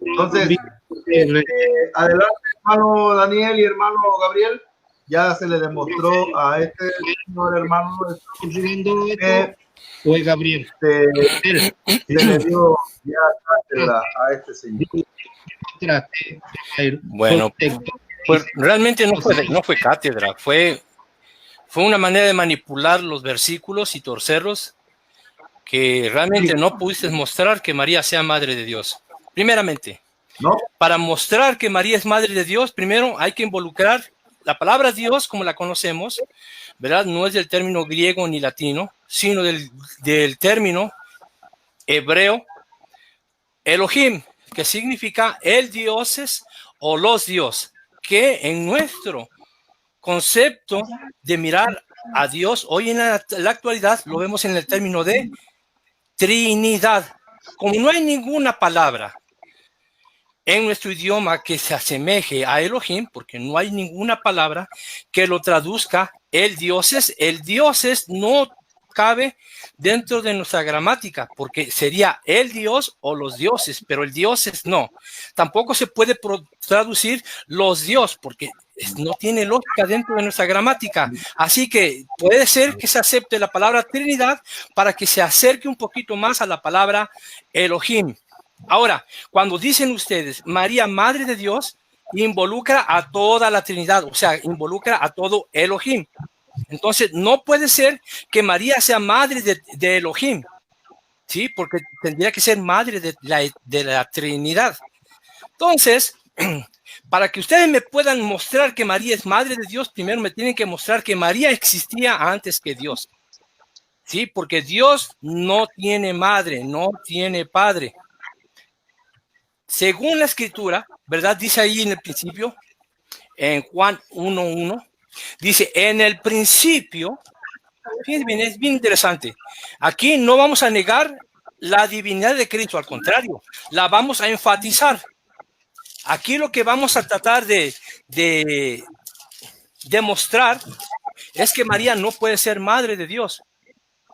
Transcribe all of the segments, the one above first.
Entonces, adelante, hermano Daniel y hermano Gabriel. Ya se le demostró a este señor hermano fue Gabriel. Se le dio ya cátedra a este señor. Bueno, pues realmente no fue cátedra, fue una manera de manipular los versículos y torcerlos, que realmente no pudiste mostrar que María sea madre de Dios. Primeramente, para mostrar que María es madre de Dios, primero hay que involucrar la palabra Dios como la conocemos, ¿verdad? No es del término griego ni latino, sino del término hebreo Elohim, que significa el dioses o los dios, que en nuestro concepto de mirar a Dios hoy en la actualidad lo vemos en el término de Trinidad. Como no hay ninguna palabra en nuestro idioma que se asemeje a Elohim, porque no hay ninguna palabra que lo traduzca el dioses no cabe dentro de nuestra gramática, porque sería el Dios o los dioses, pero el dioses no. Tampoco se puede traducir los dios, porque no tiene lógica dentro de nuestra gramática. Así que puede ser que se acepte la palabra Trinidad para que se acerque un poquito más a la palabra Elohim. Ahora, cuando dicen ustedes María, Madre de Dios, involucra a toda la Trinidad, o sea, involucra a todo Elohim. Entonces, no puede ser que María sea madre de Elohim, ¿sí? Porque tendría que ser madre de la Trinidad. Entonces, para que ustedes me puedan mostrar que María es madre de Dios, primero me tienen que mostrar que María existía antes que Dios, ¿sí? Porque Dios no tiene madre, no tiene padre. Según la Escritura, ¿verdad? Dice ahí en el principio, en Juan 1:1, dice, en el principio, fíjense bien, es bien interesante. Aquí no vamos a negar la divinidad de Cristo, al contrario, la vamos a enfatizar. Aquí lo que vamos a tratar de demostrar es que María no puede ser madre de Dios.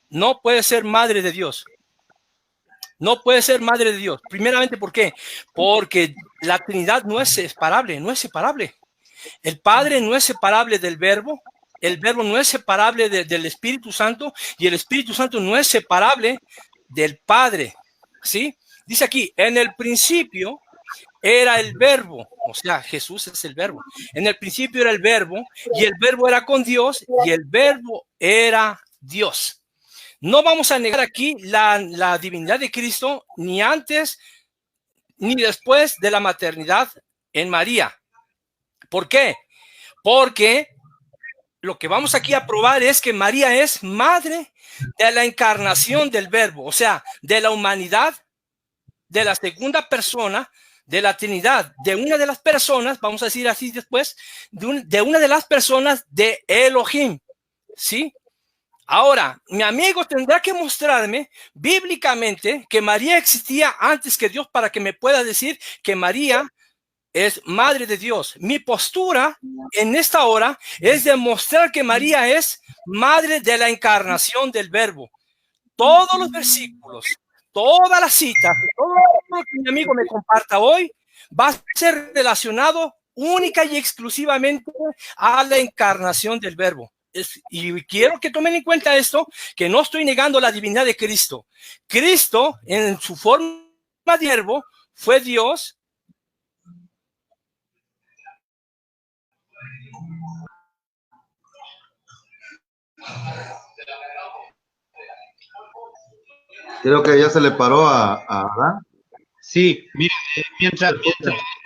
No puede ser madre de Dios. No puede ser madre de Dios. Primeramente, ¿por qué? Porque la Trinidad no es separable, no es separable. El Padre no es separable del Verbo, el Verbo no es separable del Espíritu Santo y el Espíritu Santo no es separable del Padre, ¿sí? Dice aquí, en el principio era el Verbo, o sea, Jesús es el Verbo. En el principio era el Verbo y el Verbo era con Dios y el Verbo era Dios. No vamos a negar aquí la divinidad de Cristo ni antes ni después de la maternidad en María. ¿Por qué? Porque lo que vamos aquí a probar es que María es madre de la encarnación del Verbo, o sea, de la humanidad, de la segunda persona de la Trinidad, de una de las personas, vamos a decir así después, de una de las personas de Elohim, ¿sí? Ahora, mi amigo tendrá que mostrarme bíblicamente que María existía antes que Dios para que me pueda decir que María es madre de Dios. Mi postura en esta hora es demostrar que María es madre de la encarnación del Verbo. Todos los versículos, todas las citas, todo lo que mi amigo me comparta hoy va a ser relacionado única y exclusivamente a la encarnación del Verbo. Y quiero que tomen en cuenta esto, que no estoy negando la divinidad de Cristo. Cristo, en su forma de Verbo, fue Dios. Creo que ya se le paró a Adán. Sí, mira, mientras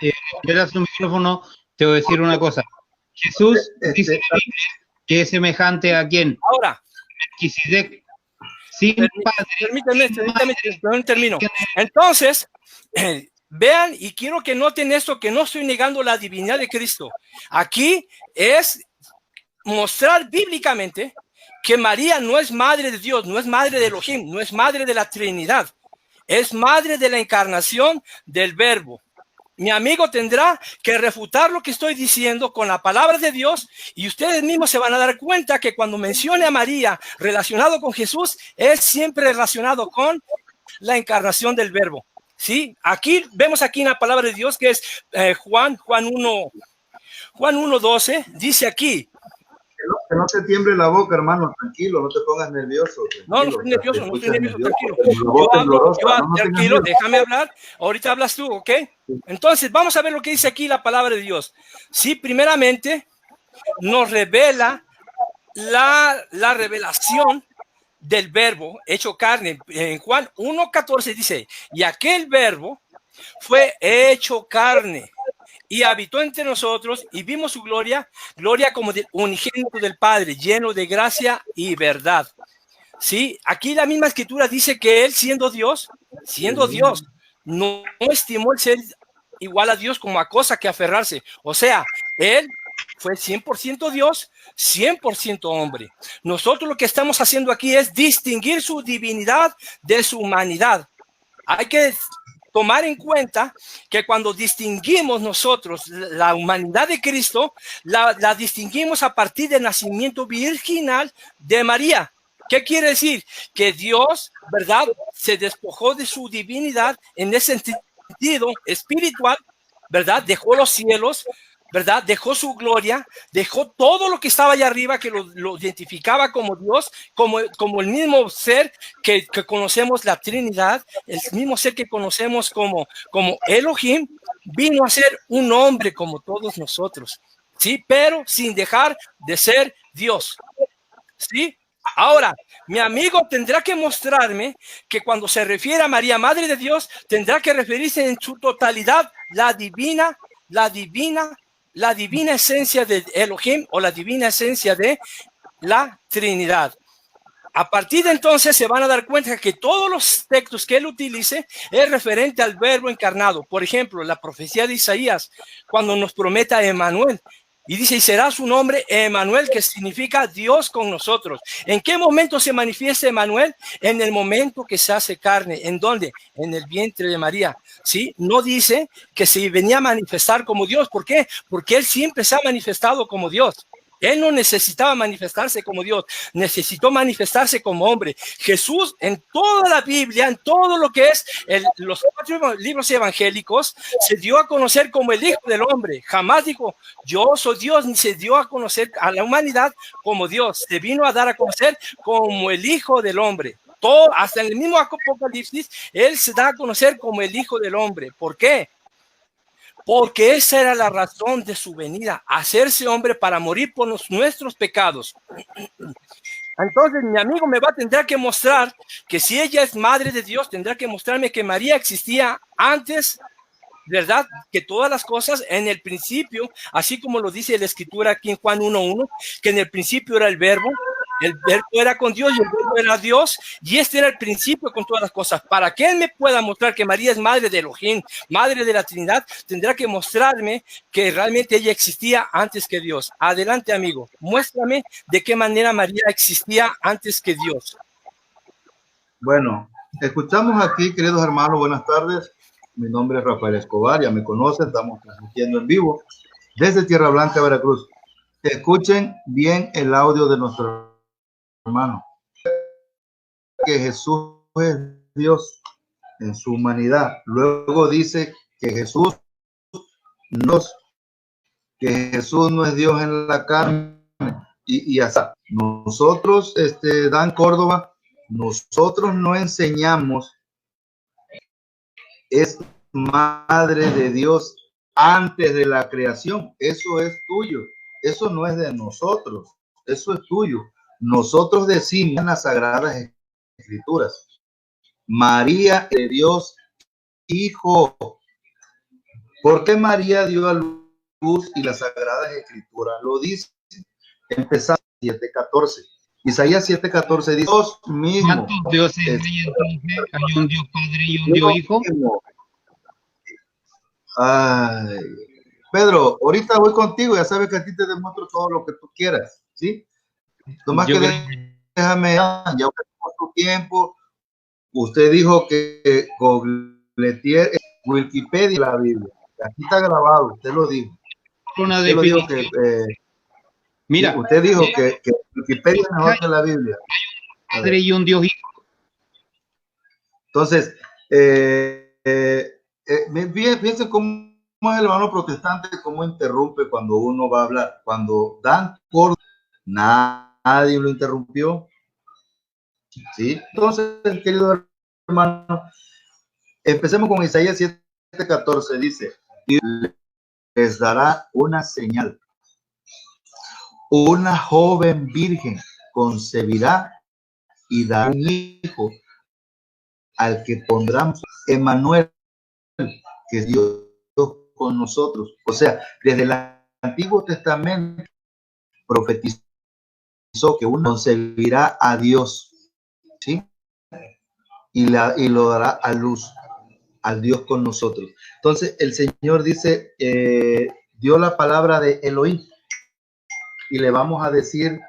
esperas tu micrófono, te voy a decir una cosa. Jesús dice que es semejante a quién. Ahora, Melquisedec, sin padre. Permítame, termino. Entonces, vean, y quiero que noten esto, que no estoy negando la divinidad de Cristo. Aquí es mostrar bíblicamente que María no es madre de Dios, no es madre de Elohim, no es madre de la Trinidad, es madre de la encarnación del Verbo. Mi amigo tendrá que refutar lo que estoy diciendo con la palabra de Dios y ustedes mismos se van a dar cuenta que cuando mencione a María relacionado con Jesús, es siempre relacionado con la encarnación del Verbo. ¿sí? Aquí vemos aquí en la palabra de Dios que es Juan 1:12, dice aquí. Que no te tiemble la boca, hermano, tranquilo, no te pongas nervioso. No, no estoy nervioso, tranquilo. Yo hablo, tranquilo, déjame hablar. Ahorita hablas tú, ¿ok? Entonces, vamos a ver lo que dice aquí la palabra de Dios. Sí, primeramente, nos revela la revelación del verbo hecho carne. En Juan 1:14 dice, y aquel verbo fue hecho carne y habitó entre nosotros y vimos su gloria, gloria como del unigénito del Padre, lleno de gracia y verdad. Sí, aquí la misma escritura dice que él siendo Dios, no estimó el ser igual a Dios como a cosa que aferrarse. O sea, él fue 100% Dios, 100% hombre. Nosotros lo que estamos haciendo aquí es distinguir su divinidad de su humanidad. Hay que tomar en cuenta que cuando distinguimos nosotros la humanidad de Cristo, la distinguimos a partir del nacimiento virginal de María. ¿Qué quiere decir? Que Dios, ¿verdad?, se despojó de su divinidad en ese sentido espiritual, ¿verdad? Dejó los cielos, ¿verdad? Dejó su gloria, dejó todo lo que estaba allá arriba que lo identificaba como Dios, como el mismo ser que conocemos la Trinidad, el mismo ser que conocemos como Elohim, vino a ser un hombre como todos nosotros, ¿sí? Pero sin dejar de ser Dios, ¿sí? Ahora, mi amigo tendrá que mostrarme que cuando se refiere a María, Madre de Dios, tendrá que referirse en su totalidad la divina esencia de Elohim o la divina esencia de la Trinidad. A partir de entonces se van a dar cuenta que todos los textos que él utilice es referente al verbo encarnado. Por ejemplo, la profecía de Isaías, cuando nos promete a Emmanuel, y dice, y será su nombre Emmanuel, que significa Dios con nosotros. ¿En qué momento se manifiesta Emmanuel? En el momento que se hace carne. ¿En dónde? En el vientre de María. ¿Sí? No dice que se venía a manifestar como Dios. ¿Por qué? Porque él siempre se ha manifestado como Dios. Él no necesitaba manifestarse como Dios, necesitó manifestarse como hombre. Jesús en toda la Biblia, en todo lo que es los 4 libros evangélicos, se dio a conocer como el Hijo del Hombre. Jamás dijo, yo soy Dios, ni se dio a conocer a la humanidad como Dios. Se vino a dar a conocer como el Hijo del Hombre. Todo, hasta en el mismo Apocalipsis, él se da a conocer como el Hijo del Hombre. ¿Por qué? Porque esa era la razón de su venida, hacerse hombre para morir por nuestros pecados. Entonces mi amigo tendrá que mostrar que si ella es madre de Dios, tendrá que mostrarme que María existía antes, ¿verdad?, que todas las cosas, en el principio, así como lo dice la escritura aquí en Juan 1:1, que en el principio era el verbo era con Dios y el verbo era Dios, y este era el principio con todas las cosas. Para que él me pueda mostrar que María es madre de Elohim, madre de la Trinidad, tendrá que mostrarme que realmente ella existía antes que Dios. Adelante, amigo, muéstrame de qué manera María existía antes que Dios. Bueno, escuchamos aquí, queridos hermanos, buenas tardes. Mi nombre es Rafael Escobar, ya me conocen, estamos transmitiendo en vivo desde Tierra Blanca, Veracruz. Escuchen bien el audio de nuestro hermano. Que Jesús es Dios en su humanidad. Luego dice que Jesús no es Dios en la carne. Y hasta nosotros, Dan Córdoba, nosotros no enseñamos es madre de Dios antes de la creación. Eso es tuyo. Eso no es de nosotros. Eso es tuyo. Nosotros decimos en las Sagradas Escrituras, María de Dios, Hijo. ¿Por qué María dio a luz y las Sagradas Escrituras lo dice? Empezamos 7:14. Isaías 7:14 dice, Dios mismo. ¿Cuántos dioses hay entonces? ¿Hay un Dios Padre y un Dios Hijo? Ay, Pedro, ahorita voy contigo, ya sabes que a ti te demuestro todo lo que tú quieras, ¿sí? Nomás que déjame, ya tenemos tu tiempo. Usted dijo que googleé Wikipedia la Biblia. Aquí está grabado, usted lo dijo. Una usted definición. Dijo que, mira, usted dijo que Wikipedia es mejor que la Biblia. Padre y un Dios Hijo. Entonces, Fíjense cómo es el hermano protestante, cómo interrumpe cuando uno va a hablar. Cuando Dan Córdoba, nadie lo interrumpió. ¿Sí? Entonces, querido hermano, empecemos con Isaías 7:14. Dice, y les dará una señal. Una joven virgen concebirá y dará un hijo al que pondrán Emmanuel, que es Dios con nosotros. O sea, desde el Antiguo Testamento profetizó que uno concebirá a Dios, ¿sí? Y lo dará a luz, al Dios con nosotros. Entonces, el Señor dice, dio la palabra de Elohim, y le vamos a decir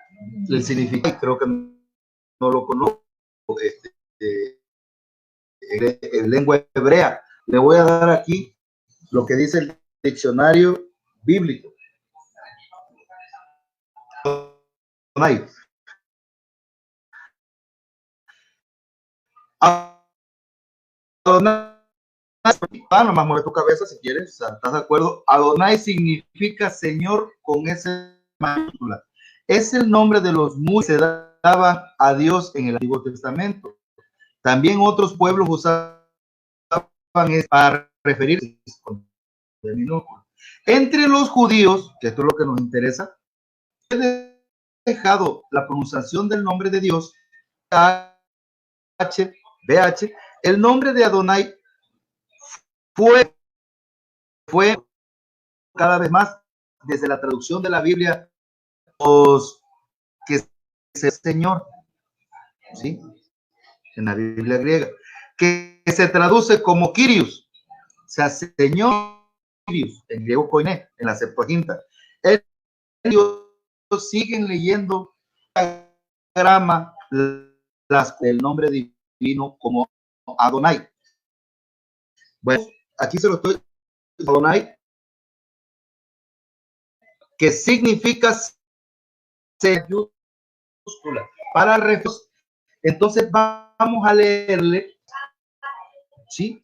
el significado. Creo que no lo conozco, en lengua hebrea. Le voy a dar aquí lo que dice el diccionario bíblico. Adonai, nomás mueve tu cabeza si quieres, ¿estás de acuerdo? Adonai significa Señor con esa mayúscula. Es el nombre de los muchos que se daban a Dios en el Antiguo Testamento. También otros pueblos usaban para referirse de minúscula. Entre los judíos, que esto es lo que nos interesa, he dejado la pronunciación del nombre de Dios, BH, el nombre de Adonai fue cada vez más desde la traducción de la Biblia, que es Señor, ¿sí? En la Biblia griega, que se traduce como Kyrios, o sea, Señor Kyrios, en griego koiné, en la Septuaginta. Ellos siguen leyendo la grama, el nombre divino como Adonai. Bueno, aquí se lo estoy Adonai, que significa mayúscula para reflejar. Entonces vamos a leerle, ¿sí?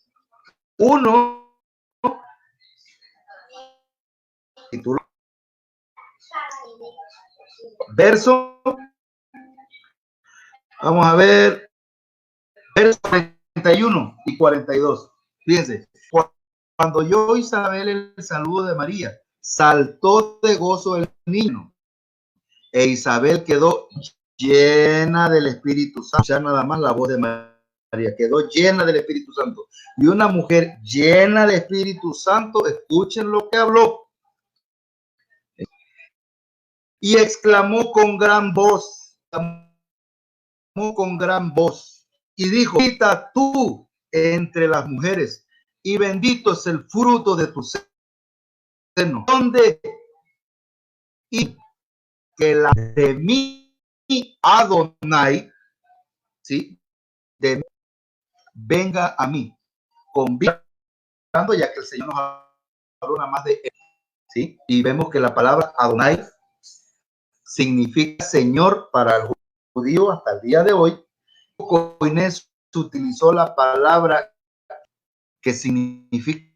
Uno, título, verso, vamos a ver, verso 41 y 42. Fíjense, cuando oyó Isabel el saludo de María, saltó de gozo el niño, e Isabel quedó llena del Espíritu Santo. Ya nada más la voz de María, quedó llena del Espíritu Santo. Y una mujer llena de Espíritu Santo, escuchen lo que habló. Y exclamó con gran voz, y dijo, bendita tú entre las mujeres, y bendito es el fruto de tu seno. ¿Dónde? Y que la de mí, Adonai, ¿sí? De mí, venga a mí, convidando, ya que el Señor nos habló nada más de él, ¿sí? Y vemos que la palabra Adonai significa Señor para el judío hasta el día de hoy. Inés utilizó la palabra que significa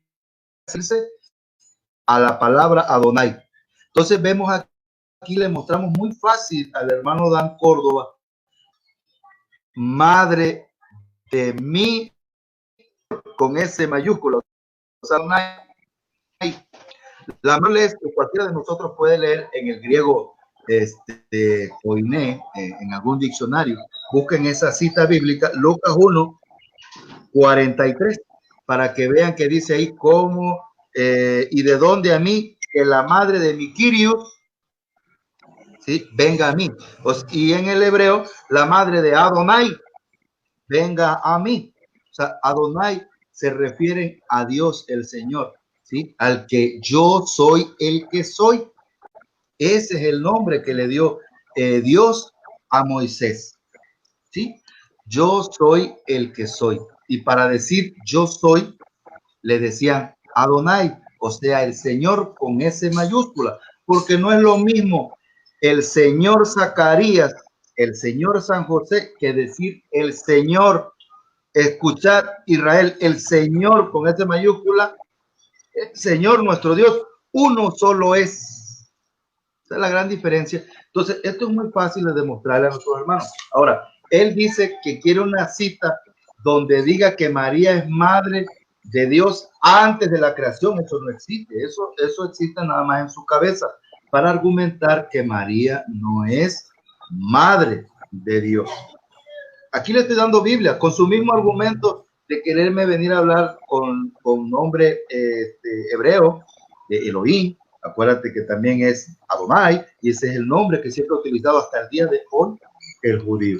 a la palabra Adonai. Entonces vemos aquí, le mostramos muy fácil al hermano Dan Córdoba, madre de mí, con S mayúsculo. O sea, la mala es que cualquiera de nosotros puede leer en el griego koiné, en algún diccionario. Busquen esa cita bíblica, Lucas 1:43, para que vean que dice ahí cómo y de dónde a mí, que la madre de mi Kyrios, ¿sí? Venga a mí. Y en el hebreo, la madre de Adonai, venga a mí. O sea, Adonai se refiere a Dios el Señor, ¿sí? Al que yo soy el que soy. Ese es el nombre que le dio Dios a Moisés, ¿sí? Yo soy el que soy. Y para decir yo soy, le decían Adonai, o sea, el Señor con S mayúscula, porque no es lo mismo el Señor Zacarías, el Señor San José, que decir el Señor Escuchad, Israel, el Señor con esta mayúscula, el Señor nuestro Dios, uno solo es. Esa es la gran diferencia. Entonces, esto es muy fácil de demostrarle a nuestros hermanos. Ahora, él dice que quiere una cita donde diga que María es madre de Dios antes de la creación. Eso no existe. Eso existe nada más en su cabeza para argumentar que María no es madre de Dios. Aquí le estoy dando Biblia con su mismo argumento de quererme venir a hablar con nombre hebreo de Elohim. Acuérdate que también es Adonai, y ese es el nombre que siempre ha utilizado hasta el día de hoy el judío.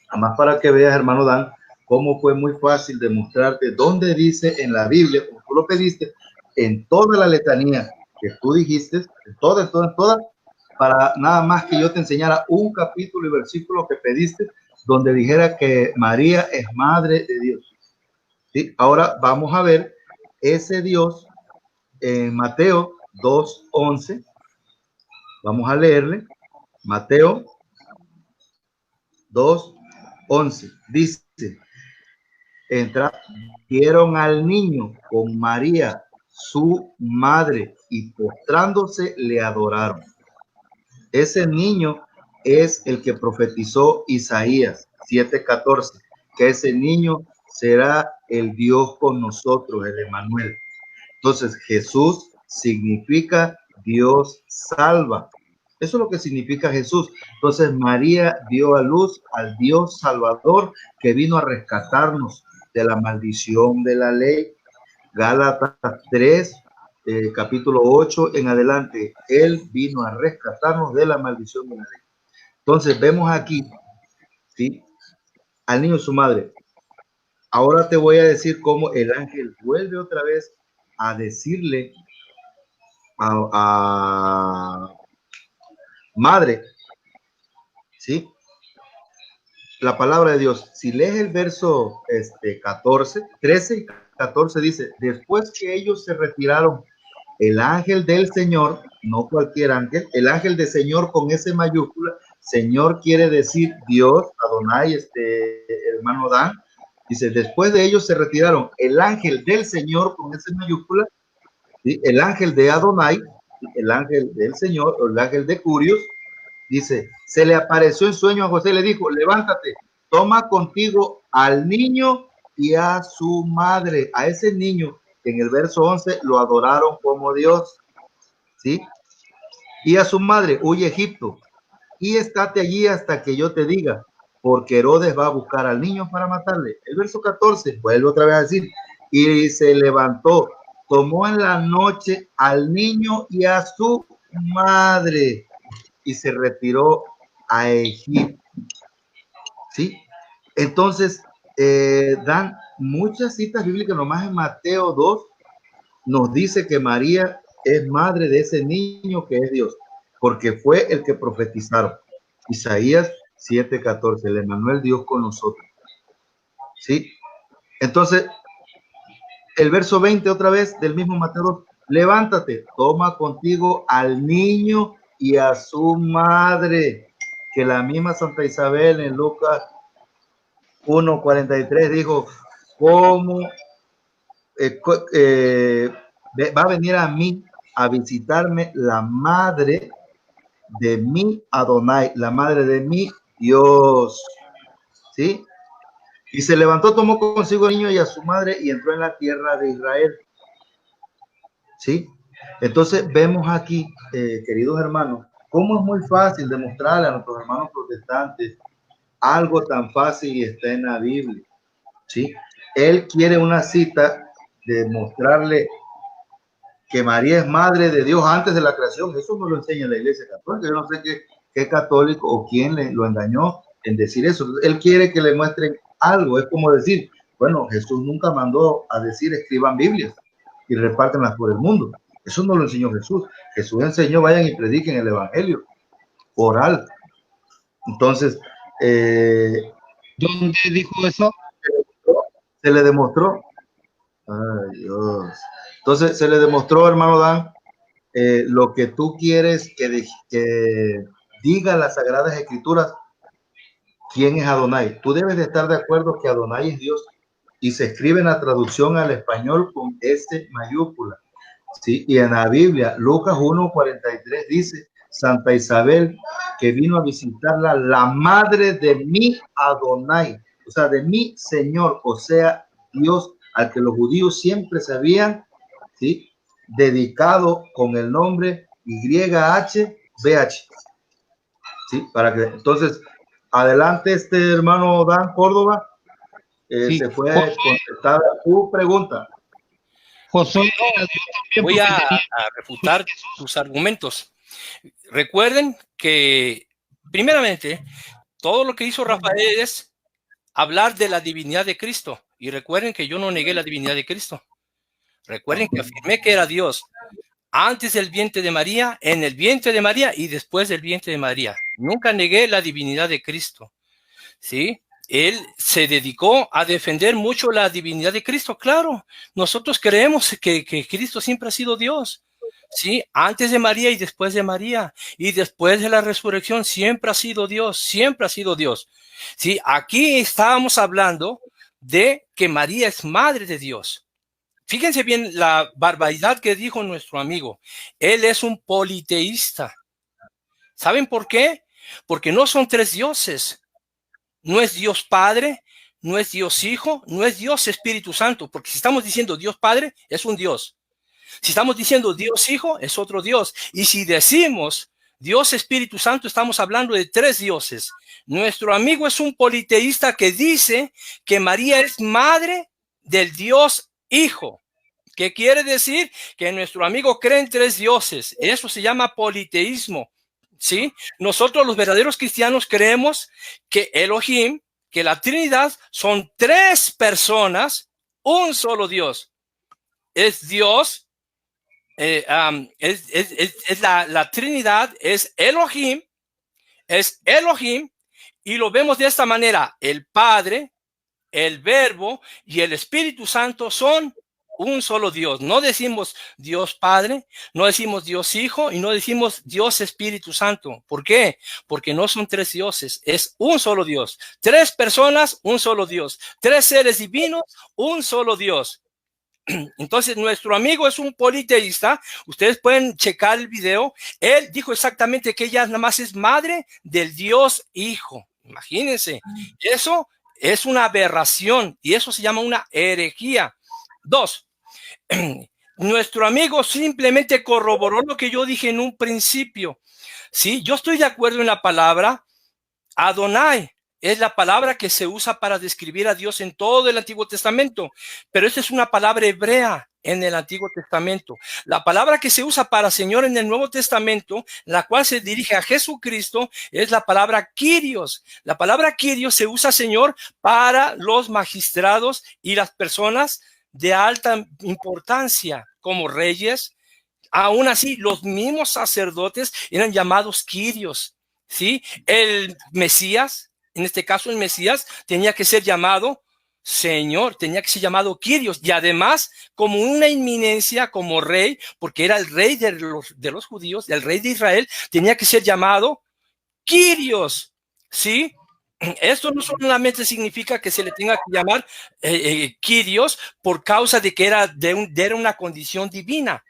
Además, para que veas, hermano Dan, cómo fue muy fácil demostrarte dónde dice en la Biblia, como tú lo pediste, en toda la letanía que tú dijiste, en toda, para nada más que yo te enseñara un capítulo y versículo que pediste, donde dijera que María es madre de Dios. ¿Sí? Ahora vamos a ver ese Dios en Mateo 2:11. Vamos a leerle. Mateo 2:11. Dice, vieron al niño con María, su madre, y postrándose le adoraron. Ese niño es el que profetizó Isaías 7:14, que ese niño será el Dios con nosotros, el Emmanuel. Entonces, Jesús significa Dios salva. Eso es lo que significa Jesús. Entonces, María dio a luz al Dios Salvador que vino a rescatarnos de la maldición de la ley. Gálatas 3, capítulo 8 en adelante. Él vino a rescatarnos de la maldición de la ley. Entonces, vemos aquí, ¿sí?, al niño y su madre. Ahora te voy a decir cómo el ángel vuelve otra vez a decirle a madre, ¿sí?, la palabra de Dios. Si lees el verso 13 y 14 dice, después que ellos se retiraron, el ángel del Señor, no cualquier ángel, el ángel del Señor con ese mayúscula, Señor quiere decir Dios, Adonai, hermano Dan, dice, después de ellos se retiraron, el ángel del Señor con ese mayúscula, ¿sí?, el ángel de Adonai, el ángel del Señor, o el ángel de Curios, dice, se le apareció en sueño a José, le dijo, levántate, toma contigo al niño y a su madre. A ese niño, que en el verso 11 lo adoraron como Dios, ¿sí? Y a su madre, huye a Egipto, y estate allí hasta que yo te diga, porque Herodes va a buscar al niño para matarle. El verso 14, vuelve otra vez a decir, y se levantó, tomó en la noche al niño y a su madre, y se retiró a Egipto. ¿Sí? Entonces, dan muchas citas bíblicas, nomás en Mateo 2 nos dice que María es madre de ese niño que es Dios, porque fue el que profetizaron. Isaías 7:14, el Emmanuel, Dios con nosotros. ¿Sí? Entonces, el verso 20 otra vez del mismo Mateo 2, levántate, toma contigo al niño y a su madre, que la misma Santa Isabel en Lucas 1:43 dijo, ¿cómo va a venir a mí a visitarme la madre de mi Adonai, la madre de mi Dios? ¿Sí? Y se levantó, tomó consigo al niño y a su madre y entró en la tierra de Israel. ¿Sí? Entonces vemos aquí, queridos hermanos, cómo es muy fácil demostrarle a nuestros hermanos protestantes algo tan fácil y está en la Biblia. ¿Sí? Él quiere una cita de mostrarle que María es madre de Dios antes de la creación. Eso no lo enseña la Iglesia Católica. Yo no sé qué católico o quién lo engañó en decir eso. Él quiere que le muestren algo. Es como decir, bueno, Jesús nunca mandó a decir escriban Biblias y repártenlas por el mundo. Eso no lo enseñó Jesús. Jesús enseñó, vayan y prediquen el evangelio oral. Entonces, ¿dónde dijo eso? Se le demostró. Ay, Dios. Entonces, se le demostró, hermano Dan, lo que tú quieres que diga las Sagradas Escrituras ¿Quién es Adonai? Tú debes de estar de acuerdo que Adonai es Dios y se escribe en la traducción al español con S mayúscula. ¿Sí? Y en la Biblia, Lucas 1:43 dice, Santa Isabel, que vino a visitarla, la madre de mi Adonai, o sea, de mi Señor, o sea, Dios, al que los judíos siempre se habían, ¿sí?, dedicado con el nombre YHWH. ¿Sí? Para que, entonces, adelante, hermano Dan Córdoba, Sí. se fue contestada tu pregunta. Josué, voy a refutar tus argumentos. Recuerden que, primeramente, todo lo que hizo Rafael es hablar de la divinidad de Cristo. Y recuerden que yo no negué la divinidad de Cristo. Recuerden que afirmé que era Dios antes del vientre de María, en el vientre de María y después del vientre de María. Nunca negué la divinidad de Cristo. ¿Sí? Él se dedicó a defender mucho la divinidad de Cristo. Claro, nosotros creemos que Cristo siempre ha sido Dios. Sí, antes de María y después de María y después de la resurrección siempre ha sido Dios, siempre ha sido Dios. Sí, aquí estábamos hablando de que María es madre de Dios. Fíjense bien la barbaridad que dijo nuestro amigo. Él es un politeísta. ¿Saben por qué? Porque no son tres dioses. No es Dios Padre, no es Dios Hijo, no es Dios Espíritu Santo. Porque si estamos diciendo Dios Padre, es un Dios. Si estamos diciendo Dios Hijo, es otro Dios. Y si decimos Dios Espíritu Santo, estamos hablando de tres dioses. Nuestro amigo es un politeísta que dice que María es madre del Dios Hijo. ¿Qué quiere decir? Que nuestro amigo cree en tres dioses. Eso se llama politeísmo. ¿Sí? Nosotros los verdaderos cristianos creemos que Elohim, que la Trinidad son tres personas, un solo Dios. Es Dios. La Trinidad es Elohim, y lo vemos de esta manera: el Padre, el Verbo y el Espíritu Santo son un solo Dios. No decimos Dios Padre, no decimos Dios Hijo y no decimos Dios Espíritu Santo. ¿Por qué? Porque no son tres dioses, es un solo Dios. Tres personas, un solo Dios. Tres seres divinos, un solo Dios. Entonces, nuestro amigo es un politeísta. Ustedes pueden checar el video. Él dijo exactamente que ella nada más es madre del Dios Hijo. Imagínense. Eso es una aberración y eso se llama una herejía. Dos, nuestro amigo simplemente corroboró lo que yo dije en un principio. Sí, yo estoy de acuerdo en la palabra Adonai. Es la palabra que se usa para describir a Dios en todo el Antiguo Testamento, pero esta es una palabra hebrea en el Antiguo Testamento. La palabra que se usa para Señor en el Nuevo Testamento, la cual se dirige a Jesucristo, es la palabra Kyrios. La palabra Kyrios se usa, Señor, para los magistrados y las personas de alta importancia, como reyes. Aún así, los mismos sacerdotes eran llamados Kyrios. ¿Sí? El Mesías, en este caso el Mesías, tenía que ser llamado Señor, tenía que ser llamado Kyrios, y además como una inminencia, como rey, porque era el rey de los judíos, el rey de Israel, tenía que ser llamado Kyrios. ¿Sí? Esto no solamente significa que se le tenga que llamar Kyrios por causa de que era era una condición divina.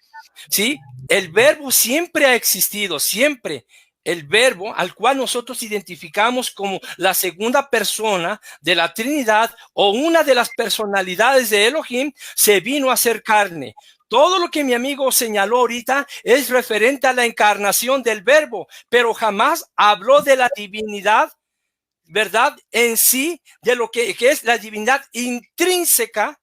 ¿Sí? El verbo siempre ha existido, siempre. El verbo al cual nosotros identificamos como la segunda persona de la Trinidad o una de las personalidades de Elohim se vino a hacer carne. Todo lo que mi amigo señaló ahorita es referente a la encarnación del verbo, pero jamás habló de la divinidad, ¿verdad? En sí, de lo que es la divinidad intrínseca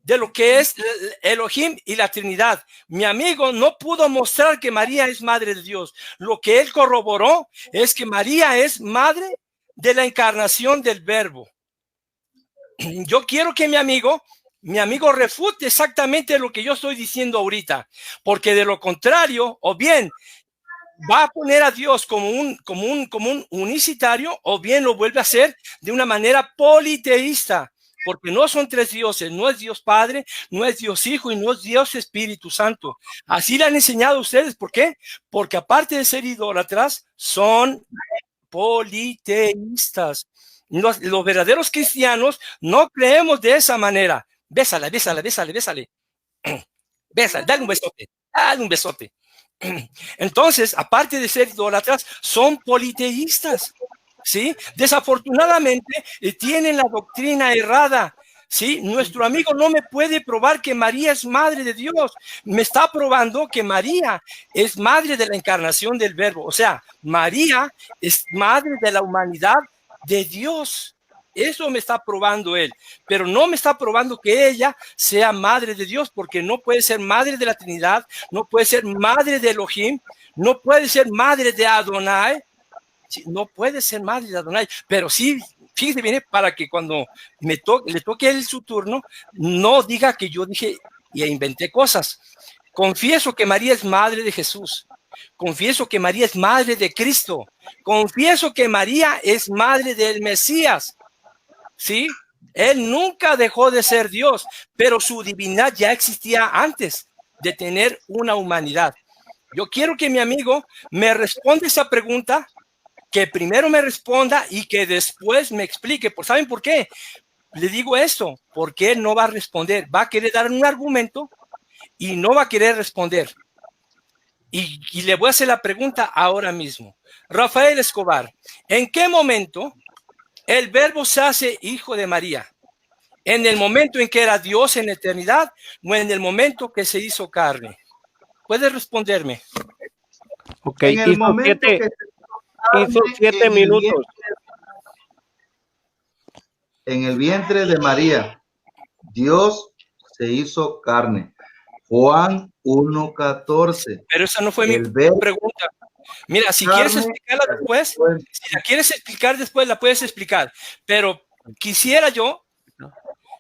de lo que es Elohim y la Trinidad. Mi amigo no pudo mostrar que María es madre de Dios. Lo que él corroboró es que María es madre de la encarnación del verbo. Yo quiero que mi amigo refute exactamente lo que yo estoy diciendo ahorita, porque de lo contrario, o bien va a poner a Dios como un unicitario, o bien lo vuelve a hacer de una manera politeísta. Porque no son tres dioses, no es Dios Padre, no es Dios Hijo y no es Dios Espíritu Santo. Así le han enseñado a ustedes. ¿Por qué? Porque aparte de ser idólatras, son politeístas. Los verdaderos cristianos no creemos de esa manera. Bésala. Bésale, dale un besote. Entonces, aparte de ser idólatras, son politeístas, ¿sí? Desafortunadamente, tienen la doctrina errada, ¿sí? Nuestro amigo no me puede probar que María es madre de Dios. Me está probando que María es madre de la encarnación del Verbo. O sea, María es madre de la humanidad de Dios. Eso me está probando él, pero no me está probando que ella sea madre de Dios, porque no puede ser madre de la Trinidad, no puede ser madre de Elohim, no puede ser madre de Adonai, no puede ser madre de Adonai, pero sí, fíjese bien, para que cuando le toque él su turno, no diga que yo dije y inventé cosas. Confieso que María es madre de Jesús. Confieso que María es madre de Cristo. Confieso que María es madre del Mesías. ¿Sí? Él nunca dejó de ser Dios, pero su divinidad ya existía antes de tener una humanidad. Yo quiero que mi amigo me responda esa pregunta, que primero me responda y que después me explique. ¿Saben por qué? Le digo esto, porque él no va a responder, va a querer dar un argumento y no va a querer responder. Y le voy a hacer la pregunta ahora mismo. Rafael Escobar, ¿en qué momento el Verbo se hace hijo de María? ¿En el momento en que era Dios en la eternidad o en el momento que se hizo carne? ¿Puedes responderme? Ok, en el momento que hizo 7 minutos. En el vientre de María, Dios se hizo carne. Juan 1:14. Pero esa no fue mi pregunta. Mira, si quieres explicarla después, si la quieres explicar después, la puedes explicar. Pero quisiera yo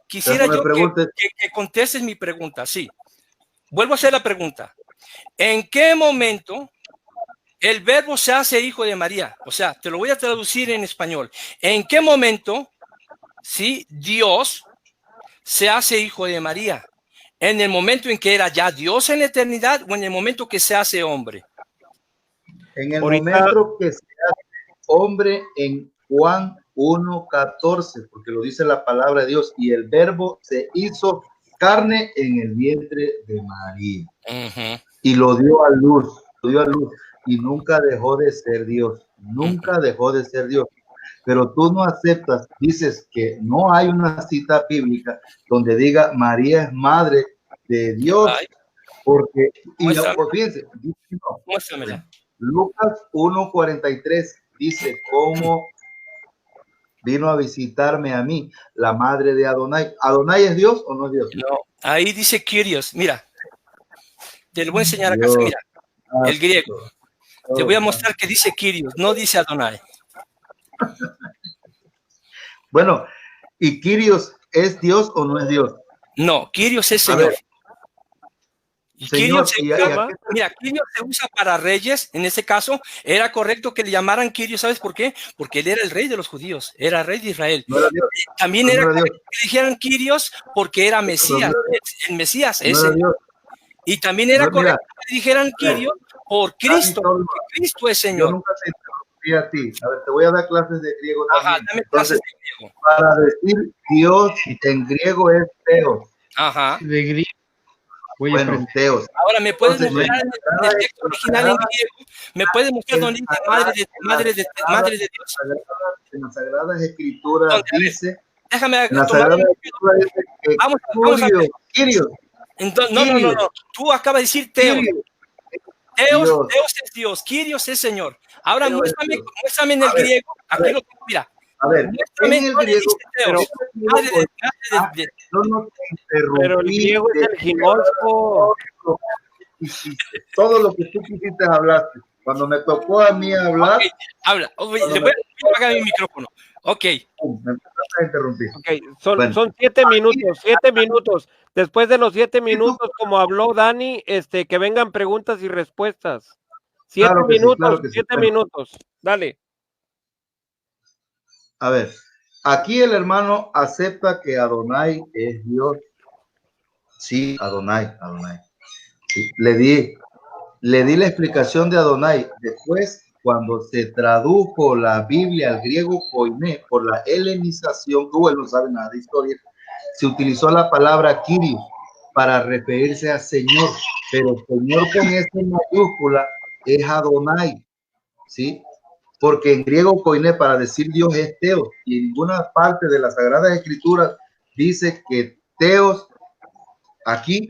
que contestes mi pregunta. Sí. Vuelvo a hacer la pregunta. ¿En qué momento el Verbo se hace hijo de María? O sea, te lo voy a traducir en español. ¿En qué momento, sí, Dios se hace hijo de María? ¿En el momento en que era ya Dios en la eternidad o en el momento que se hace hombre? En el momento que se hace hombre, en Juan 1:14, porque lo dice la palabra de Dios, y el Verbo se hizo carne en el vientre de María. Y lo dio a luz, y nunca dejó de ser Dios, nunca dejó de ser Dios. Pero tú no aceptas, dices que no hay una cita bíblica donde diga María es madre de Dios, porque, y fíjense, muéstramela. Lucas 1:43 dice, ¿cómo vino a visitarme a mí la madre de Adonai? ¿Adonai es Dios o no es Dios? No, ahí dice Kyrios. Mira, te lo voy a enseñar acá. Mira, el griego. Te voy a mostrar que dice Kyrios, no dice Adonai. Bueno, ¿y Kyrios es Dios o no es Dios? No, Kyrios es Señor. Y Kyrios se usa para reyes. En ese caso, era correcto que le llamaran Kyrios. ¿Sabes por qué? Porque él era el rey de los judíos, era rey de Israel. No era También era correcto que dijeran Kyrios porque era Mesías. El Mesías es Señor. Y también era correcto que dijeran Kyrios por Cristo, porque Cristo es Señor. Yo nunca te interrumpí a ti. A ver, te voy a dar clases de griego también. Ajá, dame clases de griego. Para decir Dios en griego es Theos. Ajá. De griego. Bueno, Theos. Ahora, ¿me puedes mostrar en el texto original en griego? ¿Me puedes mostrar dónde dice madre de Dios? En las Sagradas Escrituras dice... Déjame tomar... Vamos a ver. Kyrios. No. Tú acabas de decir Theos. Theos es Dios. Kyrios es Señor. Ahora muéstrame en el griego. Aquí lo tengo, mira. A ver, en el griego, pero el griego es el ginosco. Todo lo que tú quisiste hablaste. Cuando me tocó a mí hablar, habla. Le voy a apagar mi micrófono. Ok. Me empezaste a interrumpir. Okay. Son 7 minutos, 7 minutos. Después de los 7 minutos, como habló Dani, que vengan preguntas y respuestas. 7 minutos, 7 minutos. Dale. A ver, aquí el hermano acepta que Adonai es Dios. Sí, Adonai. Sí, le di la explicación de Adonai. Después, cuando se tradujo la Biblia al griego koiné por la helenización, que no sabe nada de historia, se utilizó la palabra Kyrios para referirse a Señor, pero Señor con S mayúscula es Adonai, ¿sí? Porque en griego koiné para decir Dios es Teos, y en ninguna parte de las Sagradas Escrituras dice que Teos aquí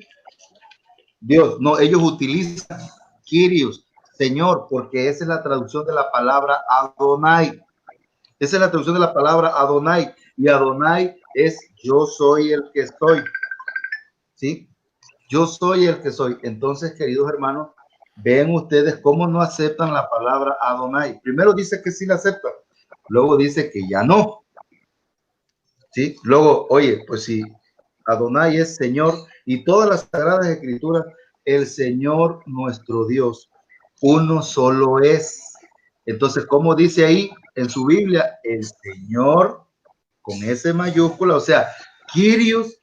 Dios, no, ellos utilizan Kyrios, Señor, porque esa es la traducción de la palabra Adonai. Esa es la traducción de la palabra Adonai. Y Adonai es yo soy el que soy. ¿Sí? Yo soy el que soy. Entonces, queridos hermanos, ven ustedes cómo no aceptan la palabra Adonai. Primero dice que sí la aceptan. Luego dice que ya no. ¿Sí? Luego, oye, pues si Adonai es Señor y todas las Sagradas Escrituras, el Señor nuestro Dios, uno solo es. Entonces, ¿cómo dice ahí en su Biblia? El Señor con S mayúscula, o sea, Kyrios,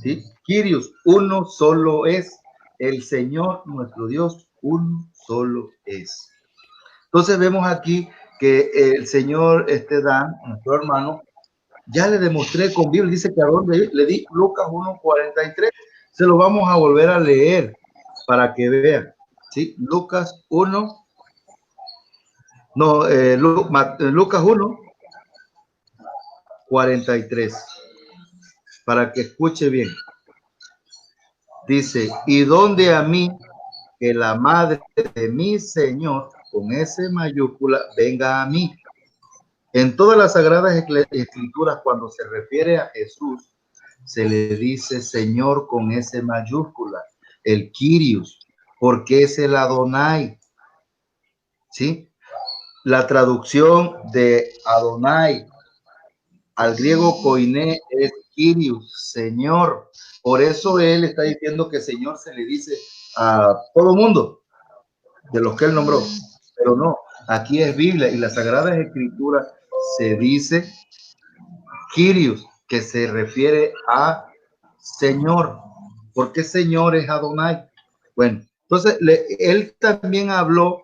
¿sí? Kyrios, uno solo es. El Señor nuestro Dios, uno solo es. Entonces vemos aquí que el Señor Dan, nuestro hermano, ya le demostré con Biblia, dice que a donde le di Lucas 1:43, se lo vamos a volver a leer para que vean, ¿sí? Lucas 1, no, Lucas 1:43, para que escuche bien. Dice, y donde a mí, que la madre de mi Señor, con S mayúscula, venga a mí. En todas las Sagradas Escrituras, cuando se refiere a Jesús, se le dice Señor con S mayúscula, el Kyrios, porque es el Adonai. ¿Sí? La traducción de Adonai al griego koiné es Kyrios, Señor. Por eso él está diciendo que Señor se le dice a todo mundo de los que él nombró, pero no, aquí es Biblia y las Sagradas Escrituras se dice Kyrios, que se refiere a Señor. ¿Por qué Señor es Adonai? Bueno, entonces él también habló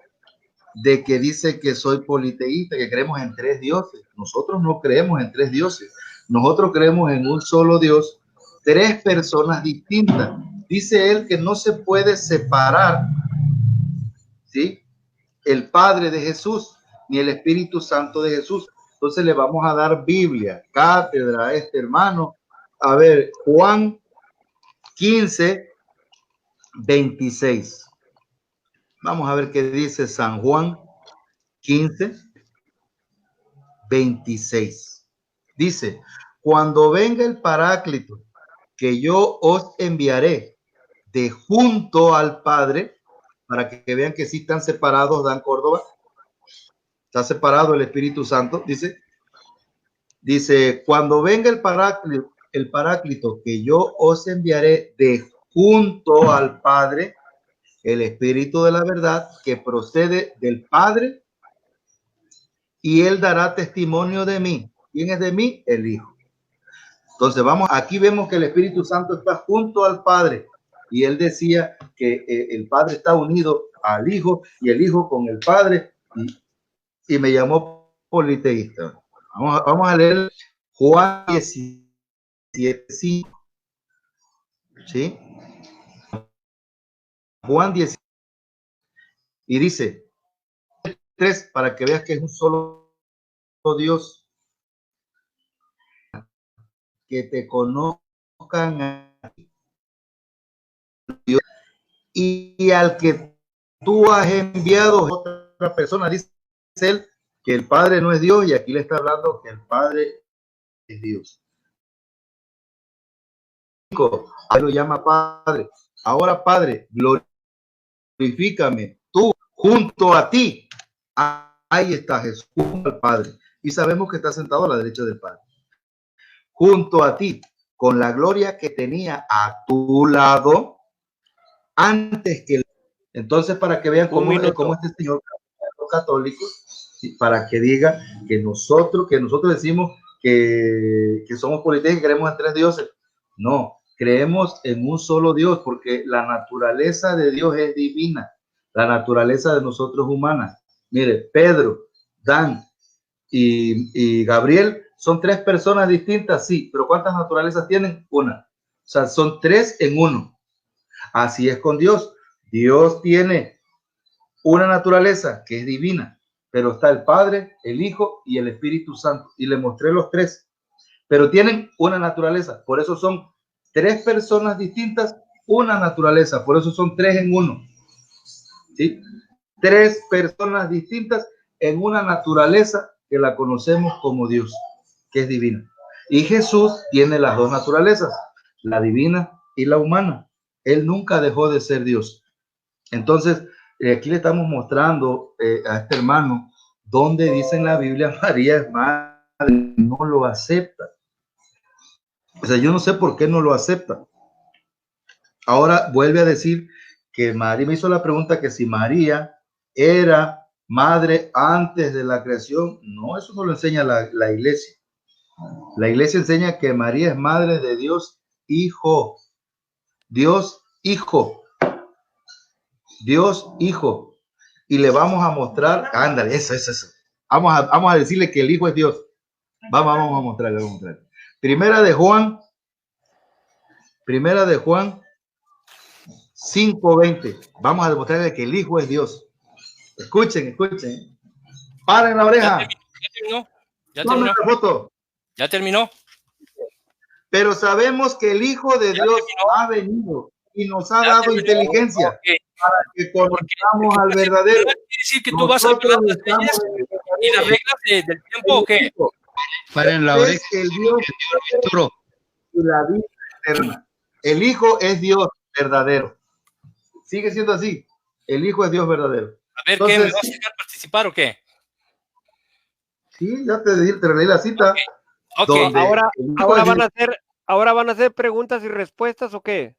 de que dice que soy politeísta, que creemos en tres dioses. Nosotros no creemos en tres dioses. Nosotros creemos en un solo Dios, tres personas distintas. Dice él que no se puede separar, ¿sí? El Padre de Jesús, ni el Espíritu Santo de Jesús. Entonces le vamos a dar Biblia, cátedra a este hermano. A ver, Juan 15:26. Vamos a ver qué dice San Juan 15:26. Dice, cuando venga el Paráclito, que yo os enviaré de junto al Padre, para que vean que sí están separados, Dan Córdoba, está separado el Espíritu Santo, dice, cuando venga el Paráclito, que yo os enviaré de junto al Padre, el Espíritu de la verdad, que procede del Padre, y él dará testimonio de mí. ¿Quién es de mí? El Hijo. Entonces aquí vemos que el Espíritu Santo está junto al Padre, y él decía que el Padre está unido al Hijo, y el Hijo con el Padre, y me llamó politeísta. Vamos a leer Juan 17:5. ¿Sí? Juan 17. Y dice 3, para que veas que es un solo Dios, que te conozcan a Dios y al que tú has enviado a otra persona. Dice él que el Padre no es Dios, y aquí le está hablando que el Padre es Dios. Él lo llama Padre. Ahora, Padre, glorifícame tú junto a ti. Ahí está Jesús, junto al Padre. Y sabemos que está sentado a la derecha del Padre. Junto a ti, con la gloria que tenía a tu lado antes que... Entonces, para que vean cómo este señor católico, para que diga que nosotros decimos que somos politeístas, que creemos en tres dioses. No, creemos en un solo Dios, porque la naturaleza de Dios es divina, la naturaleza de nosotros humana. Mire, Pedro, Dan y Gabriel son tres personas distintas, sí, pero ¿cuántas naturalezas tienen? Una. O sea, son tres en uno. Así es con Dios. Dios tiene una naturaleza que es divina, pero está el Padre, el Hijo y el Espíritu Santo. Y le mostré los tres, pero tienen una naturaleza. Por eso son tres personas distintas, una naturaleza. Por eso son tres en uno. ¿Sí? Tres personas distintas en una naturaleza que la conocemos como Dios, que es divina. Y Jesús tiene las dos naturalezas, la divina y la humana. Él nunca dejó de ser Dios. Entonces, aquí le estamos mostrando a este hermano donde dice en la Biblia María es madre, no lo acepta. O sea, yo no sé por qué no lo acepta. Ahora vuelve a decir que María me hizo la pregunta que si María era madre antes de la creación. No, eso no lo enseña la iglesia. La iglesia enseña que María es madre de Dios Hijo. Dios Hijo. Dios Hijo. Y le vamos a mostrar, ándale, eso. Vamos a decirle que el Hijo es Dios. Vamos a mostrarle. Primera de Juan 5:20. Vamos a demostrarle que el Hijo es Dios. Escuchen. Paren la oreja. Ya terminó. Pero sabemos que el Hijo de Dios ha venido y nos ha dado inteligencia para que conozcamos al verdadero. ¿Quiere decir que tú vas a violar las leyes y las reglas del tiempo o qué? Paren la oreja. El Dios y la vida eterna. El Hijo es Dios verdadero. Sigue siendo así. El Hijo es Dios verdadero. A ver, entonces, ¿qué? ¿Me vas a dejar participar o qué? Sí, ya te leí la cita. Okay. Ahora van a hacer preguntas y respuestas o qué?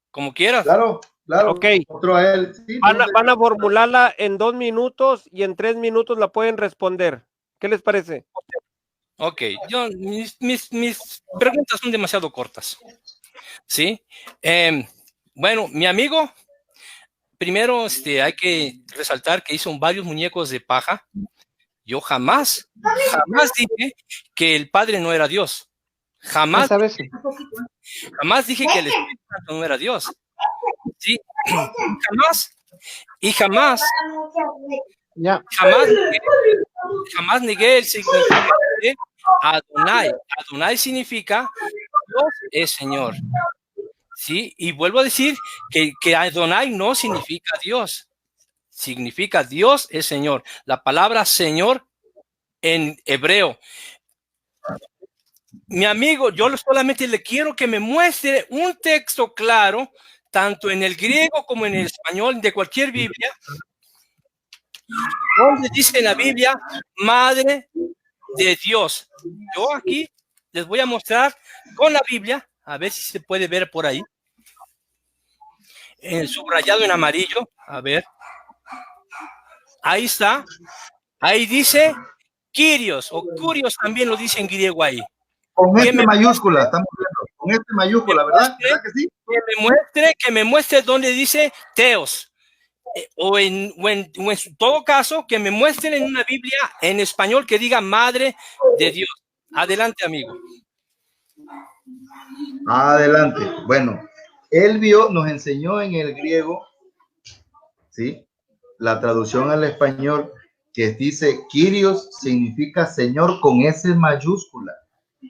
Como quieras. Claro. Okay. Otro a él. Sí, van a formularla en 2 minutos y en 3 minutos la pueden responder. ¿Qué les parece? Ok, mis preguntas son demasiado cortas. ¿Sí? Bueno, mi amigo, primero hay que resaltar que hizo varios muñecos de paja. Yo jamás dije que el Padre no era Dios. Jamás dije que el Espíritu Santo no era Dios. Sí, jamás negué el significado de Adonai. Adonai significa Dios es Señor. Sí, y vuelvo a decir que Adonai no significa Dios. Significa Dios es Señor. La palabra Señor en hebreo. Mi amigo, yo solamente le quiero que me muestre un texto claro, tanto en el griego como en el español, de cualquier Biblia, donde dice en la Biblia, Madre de Dios. Yo aquí les voy a mostrar con la Biblia, a ver si se puede ver por ahí, en subrayado en amarillo, a ver. Ahí está. Ahí dice Kyrios, o Curios también lo dice en griego ahí. Con este mayúscula, estamos viendo. Con este mayúscula, ¿verdad? ¿Verdad que sí? Que me muestre dónde dice Teos. O en todo caso, que me muestren en una Biblia en español que diga Madre de Dios. Adelante, amigo. Adelante. Bueno, él nos enseñó en el griego, ¿sí? La traducción al español que dice Kyrios significa Señor con S mayúscula.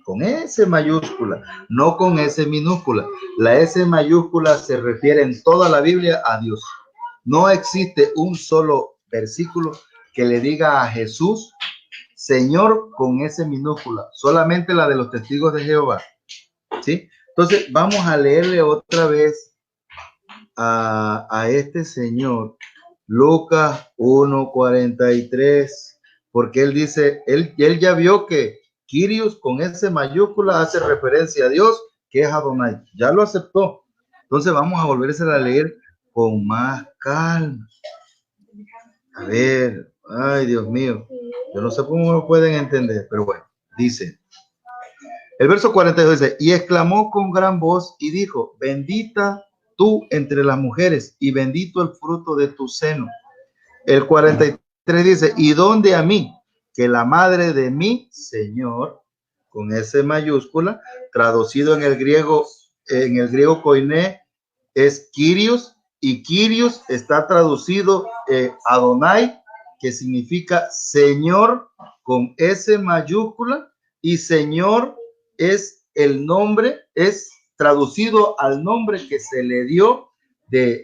Con S mayúscula, no con S minúscula. La S mayúscula se refiere en toda la Biblia a Dios. No existe un solo versículo que le diga a Jesús Señor con S minúscula, solamente la de los testigos de Jehová. ¿Sí? Entonces vamos a leerle otra vez a este señor Lucas 1:43, porque él dice, él ya vio que Kyrios con S mayúscula hace referencia a Dios, que es Adonai. Ya lo aceptó. Entonces vamos a volverse a leer con más calma. A ver, ay Dios mío, yo no sé cómo lo pueden entender, pero bueno, dice, el verso 42 dice, y exclamó con gran voz y dijo, bendita tú entre las mujeres y bendito el fruto de tu seno. El 43 dice, ¿y dónde a mí? Que la madre de mi Señor, con S mayúscula, traducido en el griego koiné, es Kyrios, y Kyrios está traducido Adonai, que significa Señor con S mayúscula, y Señor es el nombre, es traducido al nombre que se le dio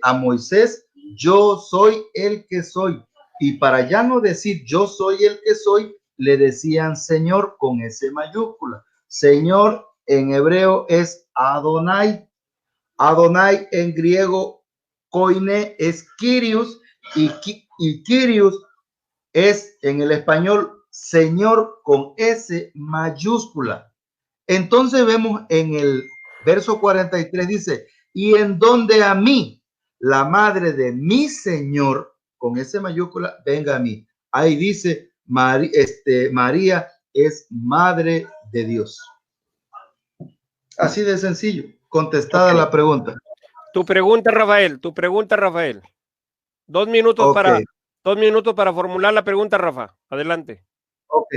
a Moisés, yo soy el que soy. Y para ya no decir yo soy el que soy, le decían Señor con S mayúscula. Señor en hebreo es Adonai. Adonai en griego koine es Kyrios, y Kyrios es en el español Señor con S mayúscula. Entonces vemos en el verso 43 dice, y en donde a mí, la madre de mi Señor, con S mayúscula, venga a mí. Ahí dice, María es madre de Dios. Así de sencillo, contestada la pregunta. Tu pregunta, Rafael. 2 minutos para formular la pregunta, Rafa. Adelante. Ok.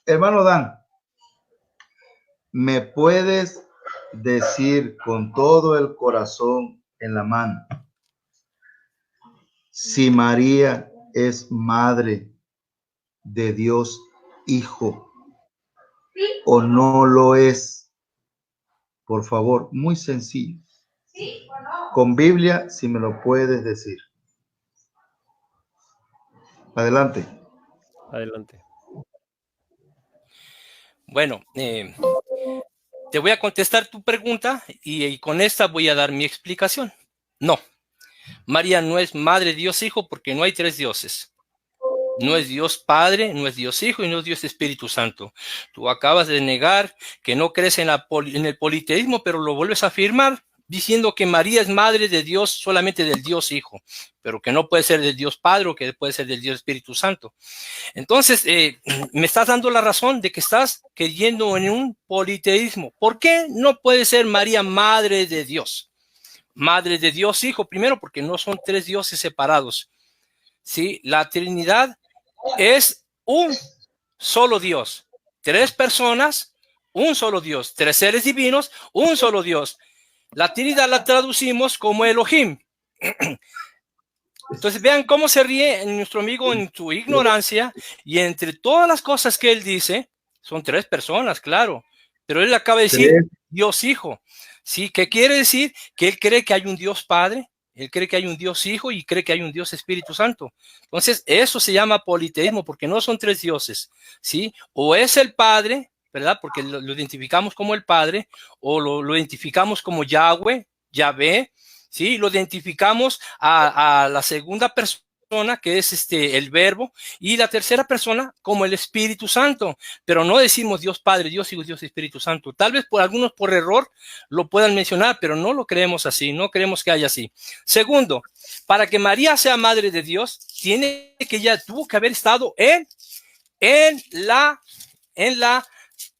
Hermano Dan, ¿me puedes decir con todo el corazón en la mano si María es madre de Dios Hijo o no lo es? Por favor, muy sencillo. Con Biblia, si me lo puedes decir. Adelante. Bueno, te voy a contestar tu pregunta y con esta voy a dar mi explicación. No, María no es madre de Dios Hijo porque no hay tres dioses. No es Dios Padre, no es Dios Hijo y no es Dios Espíritu Santo. Tú acabas de negar que no crees en el politeísmo, pero lo vuelves a afirmar diciendo que María es madre de Dios, solamente del Dios Hijo, pero que no puede ser del Dios Padre o que puede ser del Dios Espíritu Santo. Entonces, me estás dando la razón de que estás creyendo en un politeísmo. ¿Por qué no puede ser María madre de Dios? Madre de Dios Hijo, primero porque no son tres dioses separados. ¿Sí? La Trinidad es un solo Dios. Tres personas, un solo Dios. Tres seres divinos, un solo Dios. La Trinidad la traducimos como Elohim. Entonces vean cómo se ríe nuestro amigo en su ignorancia, y entre todas las cosas que él dice, son tres personas, claro, pero él acaba de decir Dios Hijo. ¿Sí? ¿Qué quiere decir? Que él cree que hay un Dios Padre, él cree que hay un Dios Hijo y cree que hay un Dios Espíritu Santo. Entonces eso se llama politeísmo porque no son tres dioses, ¿sí? O es el Padre, ¿verdad? Porque lo identificamos como el Padre, o lo identificamos como Yahweh, Yahvé, ¿sí? Lo identificamos a la segunda persona, que es el Verbo, y la tercera persona como el Espíritu Santo, pero no decimos Dios Padre, Dios Hijo, Dios Espíritu Santo. Tal vez por algunos por error lo puedan mencionar, pero no lo creemos así, no creemos que haya así. Segundo, para que María sea madre de Dios, tuvo que haber estado en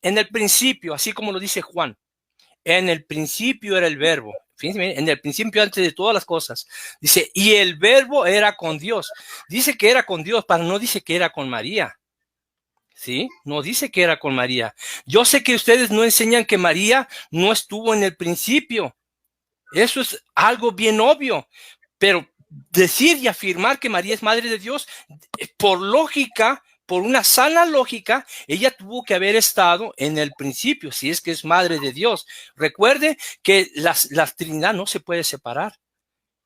el principio, así como lo dice Juan. En el principio era el Verbo. Fíjense, en el principio, antes de todas las cosas. Dice, y el Verbo era con Dios. Dice que era con Dios, pero no dice que era con María. ¿Sí? No dice que era con María. Yo sé que ustedes no enseñan que María no estuvo en el principio. Eso es algo bien obvio. Pero decir y afirmar que María es madre de Dios, por lógica, por una sana lógica, ella tuvo que haber estado en el principio, si es que es madre de Dios. Recuerde que la Trinidad no se puede separar.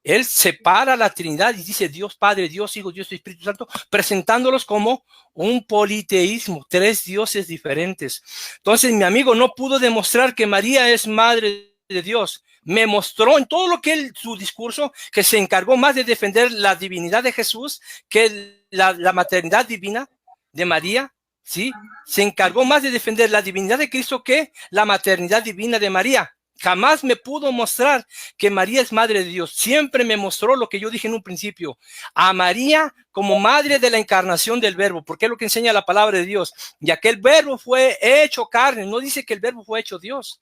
Él separa la Trinidad y dice Dios Padre, Dios Hijo, Dios Espíritu Santo, presentándolos como un politeísmo, tres dioses diferentes. Entonces mi amigo no pudo demostrar que María es madre de Dios. Me mostró en todo lo que su discurso, que se encargó más de defender la divinidad de Jesús que la maternidad divina de María, ¿sí? Se encargó más de defender la divinidad de Cristo que la maternidad divina de María. Jamás me pudo mostrar que María es madre de Dios. Siempre me mostró lo que yo dije en un principio, a María como madre de la encarnación del Verbo, porque es lo que enseña la palabra de Dios, ya que el Verbo fue hecho carne. No dice que el Verbo fue hecho Dios,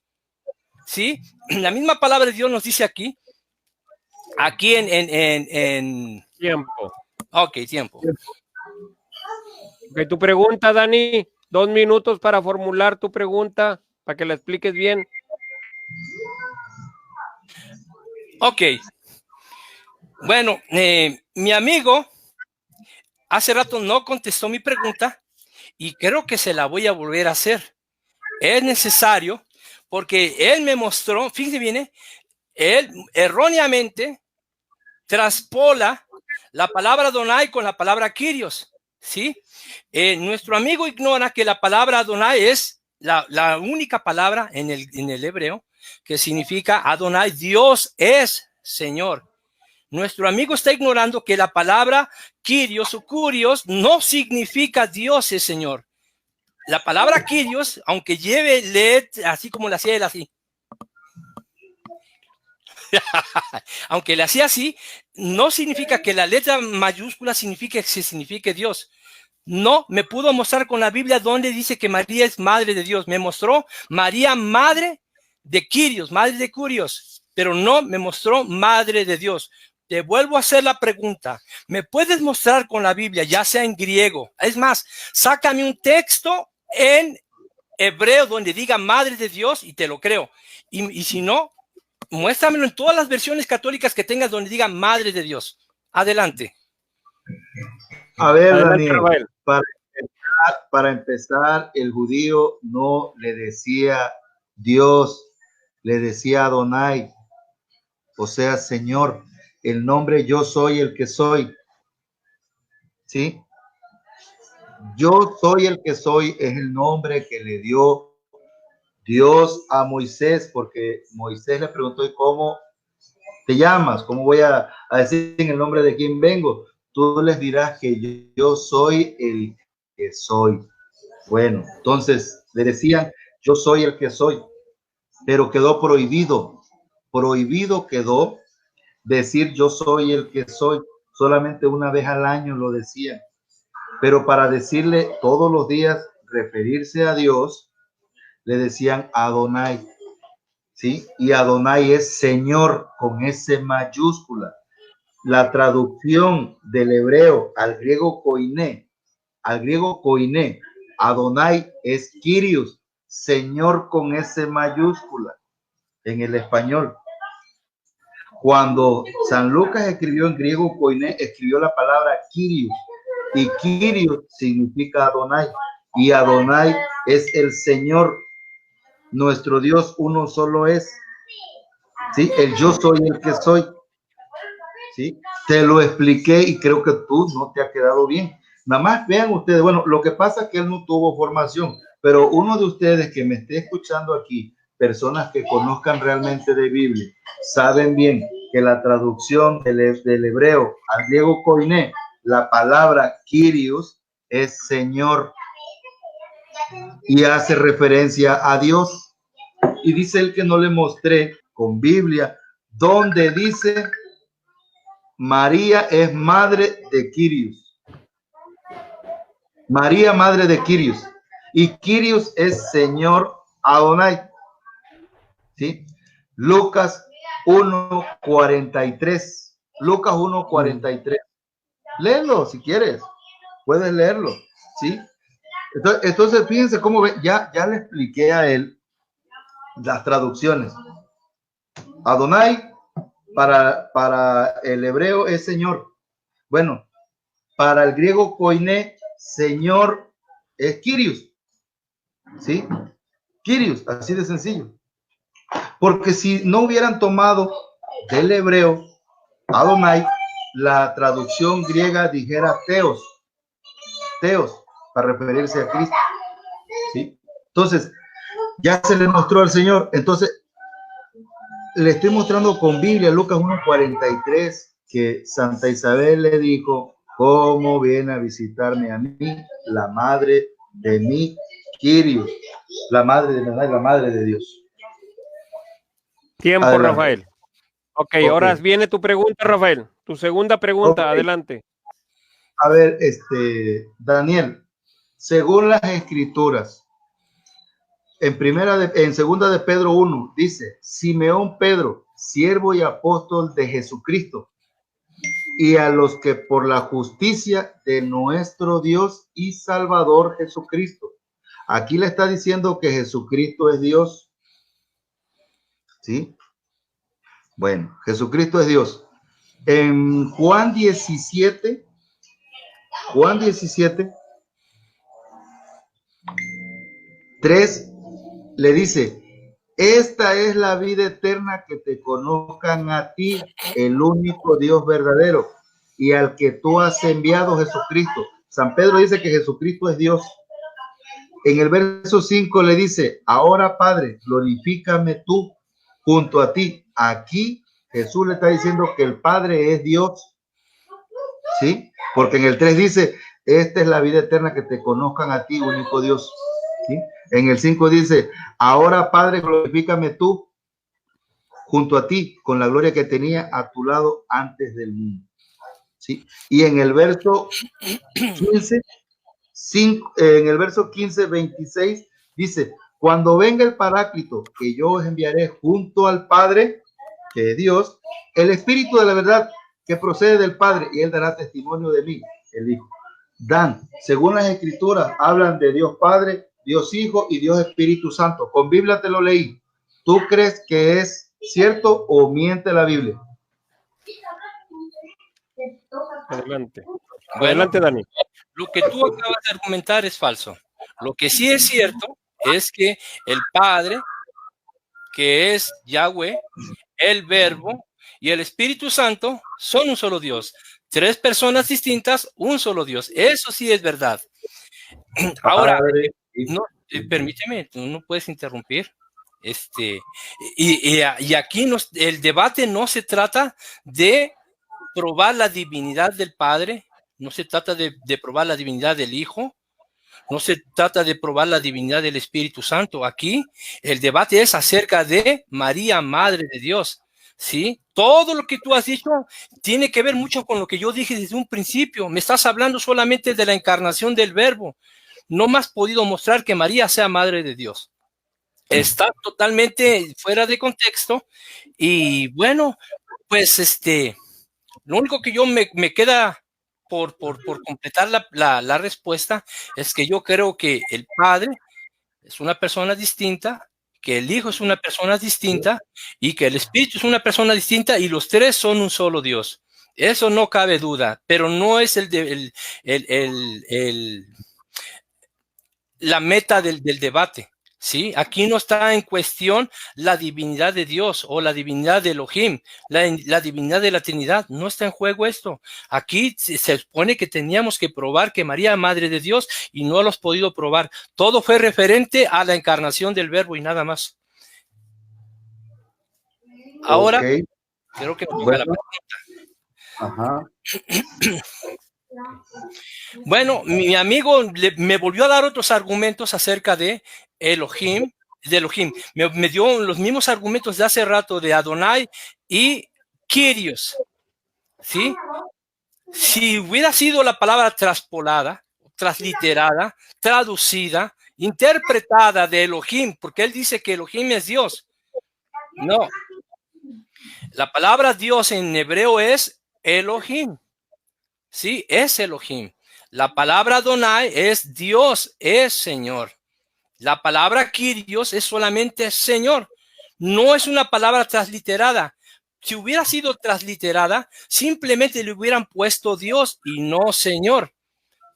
¿sí? La misma palabra de Dios nos dice aquí, Aquí en Tiempo. Ok, tiempo. Ok, tu pregunta, Dani. 2 minutos para formular tu pregunta, para que la expliques bien. Ok. Bueno, mi amigo hace rato no contestó mi pregunta y creo que se la voy a volver a hacer. Es necesario porque él me mostró, fíjense bien, él erróneamente traspola la palabra Adonai con la palabra Kyrios, ¿sí? Nuestro amigo ignora que la palabra Adonai es la única palabra en el hebreo que significa Adonai, Dios es Señor. Nuestro amigo está ignorando que la palabra Kyrios o Kurios no significa Dios es Señor. La palabra Kyrios, aunque lleve let, así como la hacía él así, aunque le hacía así, no significa que la letra mayúscula signifique Dios. No me pudo mostrar con la Biblia donde dice que María es madre de Dios. Me mostró María madre de Kyrios, madre de Kurios, pero no me mostró madre de Dios. Te vuelvo a hacer la pregunta. ¿Me puedes mostrar con la Biblia, ya sea en griego? Es más, sácame un texto en hebreo donde diga madre de Dios y te lo creo. Y si no, muéstramelo en todas las versiones católicas que tengas donde diga madre de Dios. Adelante. A ver, Adelante, Daniel, Rafael. para empezar, el judío no le decía Dios, le decía Adonai, o sea, Señor. El nombre yo soy el que soy, ¿sí? Yo soy el que soy es el nombre que le dio Dios a Moisés, porque Moisés le preguntó, ¿y cómo te llamas? ¿Cómo voy a decir en el nombre de quién vengo? Tú les dirás que yo soy el que soy. Bueno, entonces le decían, yo soy el que soy, pero quedó prohibido. Prohibido quedó decir yo soy el que soy. Solamente una vez al año lo decían. Pero para decirle todos los días, referirse a Dios, le decían Adonai, ¿sí? Y Adonai es Señor con S mayúscula. La traducción del hebreo al griego koiné, Adonai es Kyrios, Señor con S mayúscula en el español. Cuando San Lucas escribió en griego koiné, escribió la palabra Kyrios, y Kyrios significa Adonai, y Adonai es el Señor. Nuestro Dios uno solo es, ¿sí? El yo soy el que soy, ¿sí? Te lo expliqué y creo que tú no te ha quedado bien. Nada más vean ustedes, bueno, lo que pasa es que él no tuvo formación, pero uno de ustedes que me esté escuchando aquí, personas que conozcan realmente de Biblia, saben bien que la traducción del hebreo al griego koiné, la palabra Kyrios es Señor y hace referencia a Dios. Y dice él que no le mostré con Biblia donde dice María es madre de Kyrios. María, madre de Kyrios. Y Kyrios es Señor Adonai. ¿Sí? Lucas 1:43. Lucas 1:43. Léelo si quieres. Puedes leerlo. ¿Sí? Entonces fíjense cómo ve. Ya le expliqué a él las traducciones. Adonai para el hebreo es Señor. Bueno, para el griego koiné, Señor es Kyrios. ¿Sí? Kyrios, así de sencillo. Porque si no hubieran tomado del hebreo Adonai, la traducción griega dijera Teos, para referirse a Cristo. ¿Sí? Entonces, ya se le mostró al Señor. Entonces, le estoy mostrando con Biblia, Lucas 1:43, que Santa Isabel le dijo, ¿cómo viene a visitarme a mí, la madre de mi Kyrios, la madre de la madre de Dios? Tiempo, adelante. Rafael. Okay, ahora viene tu pregunta, Rafael. Tu segunda pregunta, adelante. A ver, Daniel, según las escrituras, en segunda de Pedro 1, dice, Simeón Pedro, siervo y apóstol de Jesucristo, y a los que por la justicia de nuestro Dios y Salvador Jesucristo. Aquí le está diciendo que Jesucristo es Dios. ¿Sí? Bueno, Jesucristo es Dios. En Juan 17, 3 le dice: esta es la vida eterna, que te conozcan a ti, el único Dios verdadero, y al que tú has enviado, Jesucristo. San Pedro dice que Jesucristo es Dios. En el verso 5 le dice: ahora, Padre, glorifícame tú junto a ti. Aquí Jesús le está diciendo que el Padre es Dios. ¿Sí? Porque en el 3 dice: esta es la vida eterna, que te conozcan a ti, único Dios. ¿Sí? En el 5 dice: ahora, Padre, glorifícame tú junto a ti, con la gloria que tenía a tu lado antes del mundo. ¿Sí? Y en el verso 15, en el verso 15, 26, dice: cuando venga el Paráclito, que yo os enviaré junto al Padre, que es Dios, el Espíritu de la verdad, que procede del Padre, y él dará testimonio de mí, el Hijo. Dan, según las Escrituras, hablan de Dios Padre, Dios Hijo y Dios Espíritu Santo. Con Biblia te lo leí. ¿Tú crees que es cierto o miente la Biblia? Adelante. Bueno, Adelante, Dani. Lo que tú acabas de argumentar es falso. Lo que sí es cierto es que el Padre, que es Yahweh, el Verbo y el Espíritu Santo son un solo Dios. 3 personas distintas, un solo Dios. Eso sí es verdad. Ahora, no, permíteme, tú no puedes interrumpir. Y aquí el debate no se trata de probar la divinidad del Padre, no se trata de probar la divinidad del Hijo, no se trata de probar la divinidad del Espíritu Santo. Aquí el debate es acerca de María, Madre de Dios. ¿Sí? Todo lo que tú has dicho tiene que ver mucho con lo que yo dije desde un principio. Me estás hablando solamente de la encarnación del Verbo. No me has podido mostrar que María sea Madre de Dios. Está totalmente fuera de contexto. Y bueno, pues lo único que yo me queda por completar la respuesta es que yo creo que el Padre es una persona distinta, que el Hijo es una persona distinta y que el Espíritu es una persona distinta, y los 3 son un solo Dios. Eso no cabe duda, pero no es la meta del debate. ¿Sí? Aquí no está en cuestión la divinidad de Dios o la divinidad de Elohim, la divinidad de la Trinidad. No está en juego esto. Aquí se supone que teníamos que probar que María es Madre de Dios y no lo hemos podido probar. Todo fue referente a la encarnación del Verbo y nada más. Ahora, creo que me toca la pregunta. Ajá. Bueno, mi amigo me volvió a dar otros argumentos acerca de Elohim. Me dio los mismos argumentos de hace rato de Adonai y Kyrios. ¿Sí? Si hubiera sido la palabra traspolada, transliterada, traducida, interpretada de Elohim, porque él dice que Elohim es Dios. No. La palabra Dios en hebreo es Elohim. Sí, es Elohim. La palabra Adonai es Dios, es Señor. La palabra Kyrios es solamente Señor. No es una palabra transliterada. Si hubiera sido transliterada, simplemente le hubieran puesto Dios y no Señor.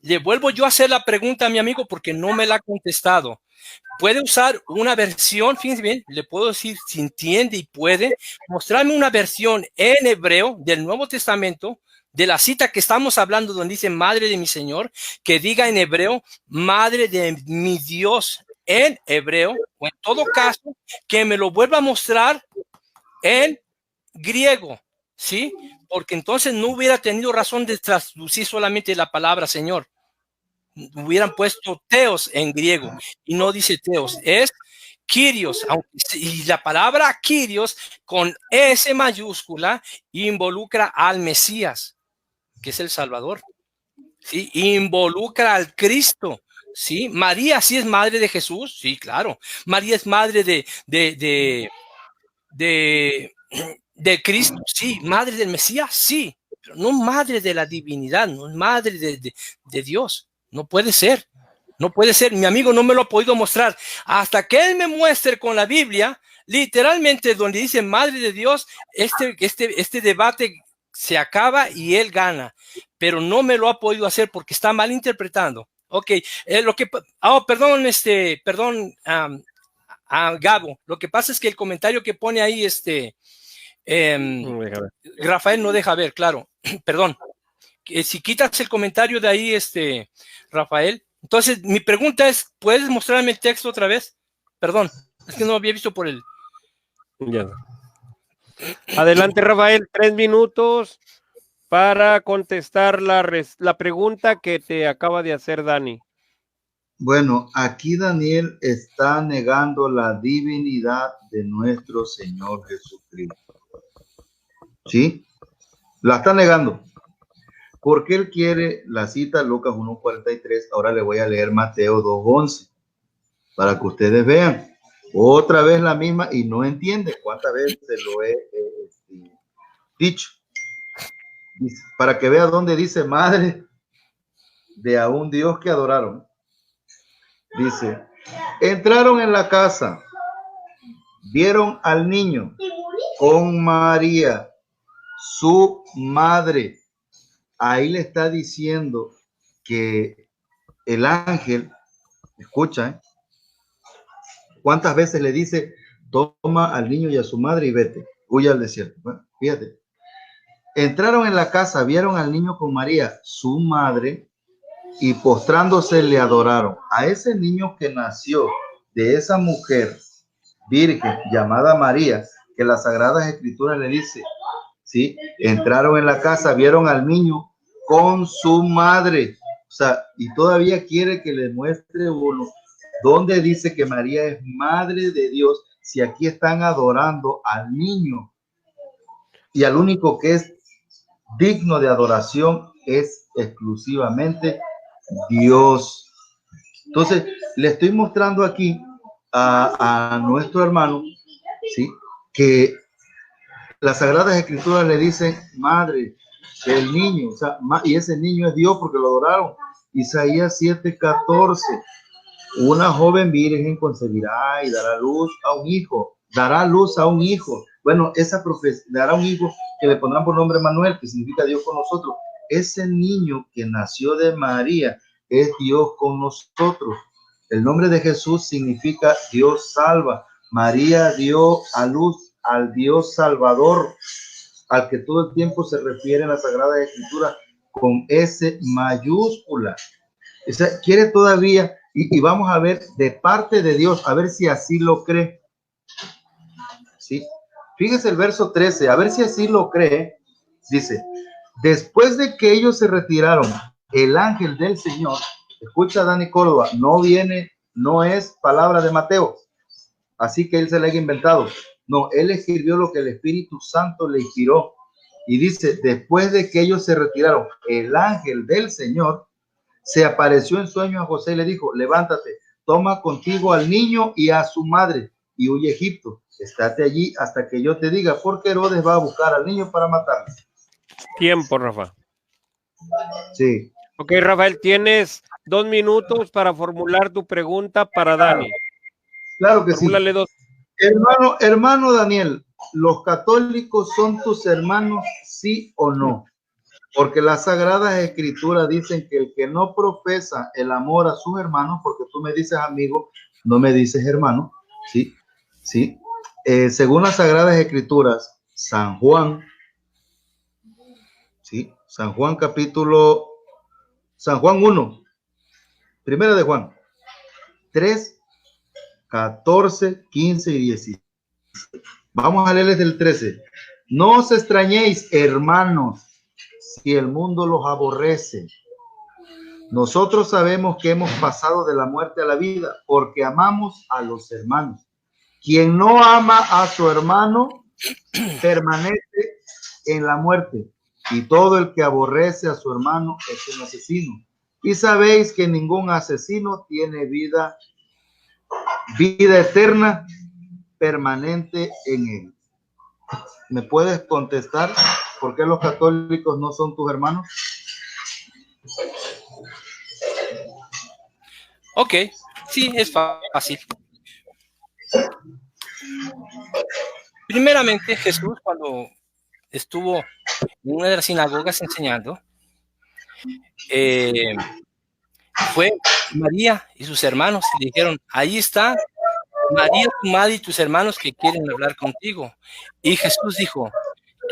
Le vuelvo yo a hacer la pregunta a mi amigo porque no me la ha contestado. Puede usar una versión, fíjense bien, le puedo decir si entiende y puede mostrarme una versión en hebreo del Nuevo Testamento, de la cita que estamos hablando donde dice Madre de mi Señor, que diga en hebreo Madre de mi Dios en hebreo, o en todo caso que me lo vuelva a mostrar en griego, ¿sí? Porque entonces no hubiera tenido razón de traducir solamente la palabra Señor. Hubieran puesto teos en griego y no dice teos, es Kyrios, y la palabra Kyrios con S mayúscula involucra al Mesías, que es el Salvador, ¿sí? Involucra al Cristo, ¿sí? María sí es madre de Jesús, sí, claro. María es madre de de Cristo, sí. Madre del Mesías, sí. Pero no madre de la divinidad, no madre de Dios. No puede ser. No puede ser. Mi amigo no me lo ha podido mostrar. Hasta que él me muestre con la Biblia, literalmente donde dice madre de Dios, este debate se acaba y él gana. Pero no me lo ha podido hacer porque está mal interpretando. Ok, perdón, Gabo. Lo que pasa es que el comentario que pone ahí, Rafael no deja ver, claro. Perdón. Si quitas el comentario de ahí, Rafael. Entonces, mi pregunta es, ¿puedes mostrarme el texto otra vez? Perdón, es que no lo había visto por el... Ya. Adelante, Rafael, 3 minutos para contestar la pregunta que te acaba de hacer Dani. Bueno, aquí Daniel está negando la divinidad de nuestro Señor Jesucristo. ¿Sí? La está negando. Porque él quiere la cita Lucas 1:43. Ahora le voy a leer Mateo 2:11 para que ustedes vean. Otra vez la misma y no entiende cuántas veces lo he dicho. Para que vea dónde dice madre de a un Dios que adoraron. Dice, entraron en la casa, vieron al niño con María, su madre. Ahí le está diciendo que el ángel, escucha, ¿cuántas veces le dice, toma al niño y a su madre y vete, huye al desierto? Bueno, fíjate. Entraron en la casa, vieron al niño con María, su madre, y postrándose le adoraron. A ese niño que nació de esa mujer virgen llamada María, que las Sagradas Escrituras le dice, ¿sí? Entraron en la casa, vieron al niño con su madre. O sea, y todavía quiere que le muestre uno dónde dice que María es madre de Dios, si aquí están adorando al niño. Y al único que es digno de adoración es exclusivamente Dios. Entonces, le estoy mostrando aquí a nuestro hermano, ¿sí? Que las Sagradas Escrituras le dicen madre del niño, o sea, y ese niño es Dios porque lo adoraron. Isaías 7:14, una joven virgen concebirá y dará luz a un hijo, Bueno, esa profecía dará un hijo que le pondrán por nombre Manuel, que significa Dios con nosotros. Ese niño que nació de María es Dios con nosotros. El nombre de Jesús significa Dios salva. María dio a luz al Dios Salvador, al que todo el tiempo se refiere en la Sagrada Escritura con S mayúscula. O sea, quiere todavía, y vamos a ver de parte de Dios, a ver si así lo cree. ¿Sí? Fíjese el verso 13, a ver si así lo cree. Dice, después de que ellos se retiraron, el ángel del Señor, escucha Dani Córdoba, no es palabra de Mateo, así que él se le haya inventado. No, él escribió lo que el Espíritu Santo le inspiró. Y dice, después de que ellos se retiraron, el ángel del Señor se apareció en sueño a José y le dijo, levántate, toma contigo al niño y a su madre y huye a Egipto. Estate allí hasta que yo te diga, porque Herodes va a buscar al niño para matarlo. Tiempo, Rafa. Sí. Ok, Rafael, tienes 2 minutos para formular tu pregunta para Dani. Claro que Formúlale sí. 2. Hermano Daniel, ¿los católicos son tus hermanos, sí o no? Porque las Sagradas Escrituras dicen que el que no profesa el amor a sus hermanos, porque tú me dices amigo, no me dices hermano, ¿sí? ¿Sí? Según las Sagradas Escrituras, San Juan, ¿sí? San Juan 1, primera de Juan, 3, 14, 15 y 16. Vamos a leerles del 13. No os extrañéis, hermanos, si el mundo los aborrece. Nosotros sabemos que hemos pasado de la muerte a la vida porque amamos a los hermanos. Quien no ama a su hermano permanece en la muerte, y todo el que aborrece a su hermano es un asesino. Y sabéis que ningún asesino tiene vida eterna permanente en él. ¿Me puedes contestar por qué los católicos no son tus hermanos? Ok, sí, es fácil. Primeramente, Jesús, cuando estuvo en una de las sinagogas enseñando, fue María y sus hermanos y le dijeron, ahí está María, tu madre y tus hermanos que quieren hablar contigo. Y Jesús dijo,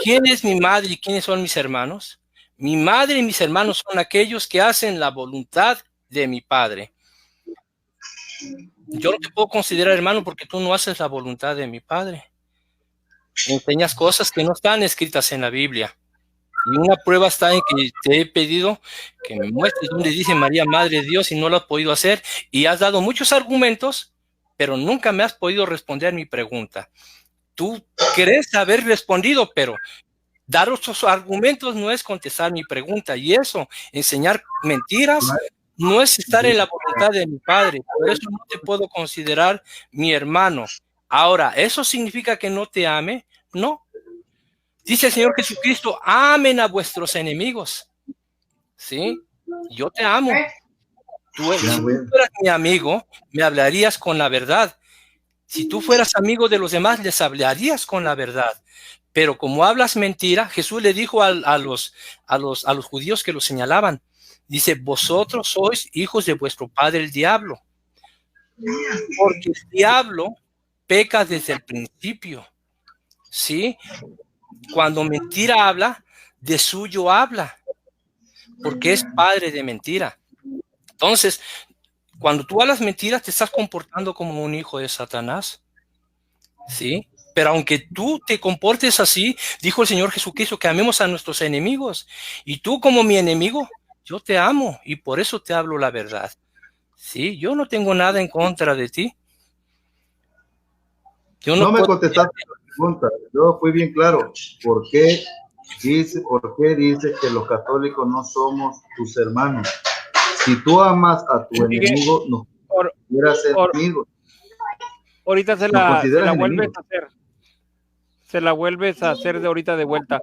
¿quién es mi madre y quiénes son mis hermanos? Mi madre y mis hermanos son aquellos que hacen la voluntad de mi Padre. Yo no te puedo considerar hermano porque tú no haces la voluntad de mi Padre. Enseñas cosas que no están escritas en la Biblia. Y una prueba está en que te he pedido que me muestres donde dice María, Madre de Dios, y no lo has podido hacer. Y has dado muchos argumentos, pero nunca me has podido responder mi pregunta. Tú crees haber respondido, pero dar otros argumentos no es contestar mi pregunta. Y eso, enseñar mentiras, no es estar en la voluntad de mi Padre. Por eso no te puedo considerar mi hermano. Ahora, ¿eso significa que no te ame? No. Dice el Señor Jesucristo, amen a vuestros enemigos. ¿Sí? Yo te amo. Si tú fueras mi amigo, me hablarías con la verdad. Si tú fueras amigo de los demás, les hablarías con la verdad. Pero como hablas mentira, Jesús le dijo a los judíos que lo señalaban, dice, vosotros sois hijos de vuestro padre el diablo. Porque el diablo peca desde el principio. ¿Sí? Cuando mentira habla, de suyo habla, porque es padre de mentira. Entonces, cuando tú hablas mentiras, te estás comportando como un hijo de Satanás. ¿Sí? Pero aunque tú te comportes así, dijo el Señor Jesucristo que amemos a nuestros enemigos. Y tú como mi enemigo, yo te amo y por eso te hablo la verdad. ¿Sí? Yo no tengo nada en contra de ti. Yo no me contestaste la pregunta. Yo fui bien claro. ¿Por qué dice que los católicos no somos tus hermanos? Si tú amas a tu enemigo, no quieras ser amigo. Ahorita se la vuelves a hacer. Se la vuelves a hacer de ahorita de vuelta.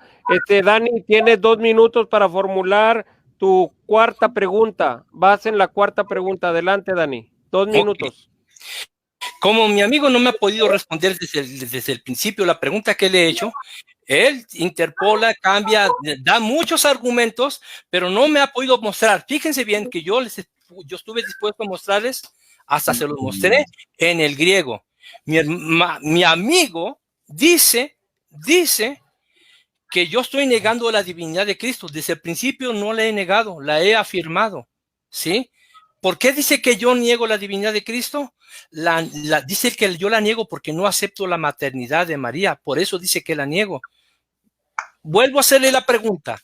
Dani, tienes 2 minutos para formular tu cuarta pregunta. Vas en la cuarta pregunta. Adelante, Dani. 2 minutos. Como mi amigo no me ha podido responder desde el principio la pregunta que le he hecho, él interpola, cambia, da muchos argumentos, pero no me ha podido mostrar. Fíjense bien que yo estuve dispuesto a mostrarles, hasta se los mostré en el griego. Mi amigo dice que yo estoy negando la divinidad de Cristo. Desde el principio no la he negado, la he afirmado. ¿Sí? ¿Por qué dice que yo niego la divinidad de Cristo? Dice que yo la niego porque no acepto la maternidad de María. Por eso dice que la niego. Vuelvo a hacerle la pregunta.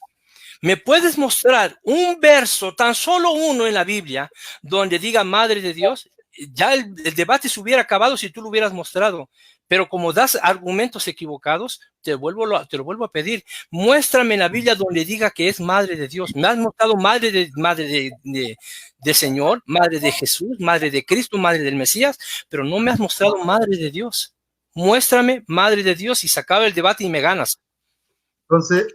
¿Me puedes mostrar un verso, tan solo uno en la Biblia, donde diga Madre de Dios? Ya el debate se hubiera acabado si tú lo hubieras mostrado. Pero como das argumentos equivocados, te lo vuelvo a pedir. Muéstrame en la Biblia donde diga que es Madre de Dios. Me has mostrado madre de Señor, Madre de Jesús, Madre de Cristo, Madre del Mesías, pero no me has mostrado Madre de Dios. Muéstrame Madre de Dios y se acaba el debate y me ganas. Entonces,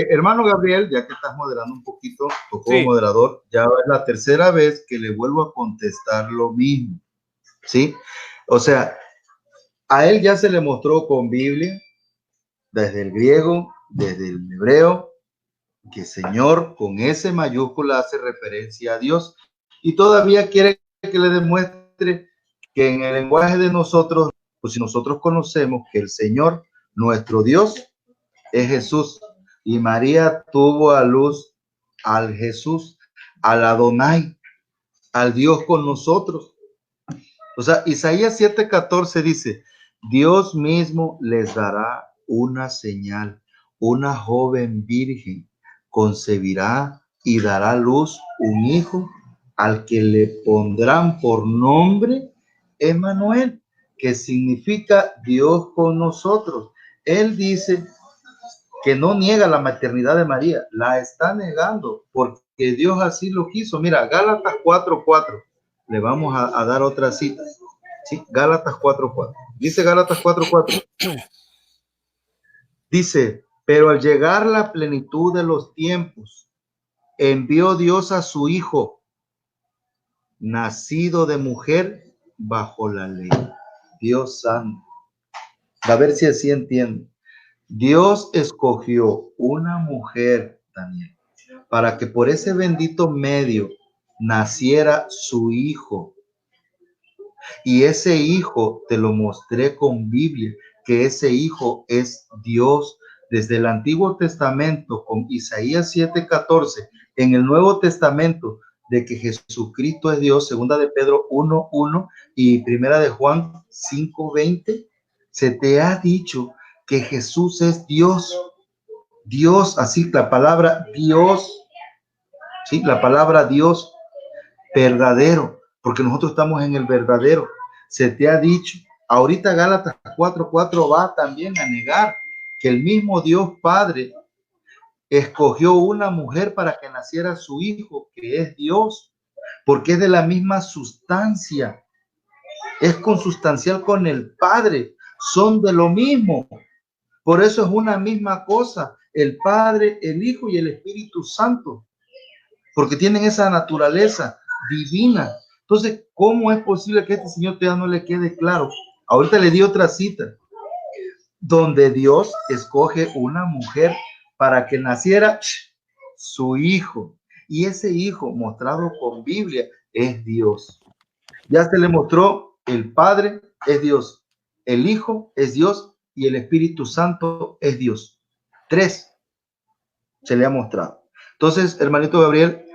hermano Gabriel, ya que estás moderando un poquito, como moderador, ya es la tercera vez que le vuelvo a contestar lo mismo. ¿Sí? O sea, a él ya se le mostró con Biblia, desde el griego, desde el hebreo, que Señor con S mayúscula hace referencia a Dios, y todavía quiere que le demuestre que en el lenguaje de nosotros, pues si nosotros conocemos que el Señor, nuestro Dios, es Jesús, y María tuvo a luz al Jesús, al Adonai, al Dios con nosotros. O sea, Isaías 7:14 dice, Dios mismo les dará una señal, una joven virgen concebirá y dará a luz un hijo al que le pondrán por nombre Emmanuel, que significa Dios con nosotros. Él dice que no niega la maternidad de María, la está negando porque Dios así lo quiso. Mira, Gálatas 4:4, le vamos a dar otra cita. Sí, Gálatas 4:4. Dice Gálatas 4:4. Dice, pero al llegar la plenitud de los tiempos, envió Dios a su Hijo, nacido de mujer bajo la ley. Dios santo. A ver si así entiendo. Dios escogió una mujer, Daniel, para que por ese bendito medio naciera su Hijo. Y ese Hijo te lo mostré con Biblia, que ese Hijo es Dios. Desde el Antiguo Testamento con Isaías 7:14, en el Nuevo Testamento de que Jesucristo es Dios, segunda de Pedro 1:1 y primera de Juan 5:20, se te ha dicho que Jesús es Dios. Dios, así la palabra Dios, sí, la palabra Dios verdadero, porque nosotros estamos en el verdadero. Se te ha dicho, ahorita Gálatas 4:4 va también a negar que el mismo Dios Padre escogió una mujer para que naciera su Hijo, que es Dios, porque es de la misma sustancia, es consustancial con el Padre, son de lo mismo. Por eso es una misma cosa, el Padre, el Hijo y el Espíritu Santo, porque tienen esa naturaleza divina. Entonces, ¿cómo es posible que este señor todavía no le quede claro? Ahorita le di otra cita, donde Dios escoge una mujer para que naciera su Hijo. Y ese Hijo, mostrado con Biblia, es Dios. Ya se le mostró, el Padre es Dios, el Hijo es Dios y el Espíritu Santo es Dios. 3 se le ha mostrado. Entonces, hermanito Gabriel,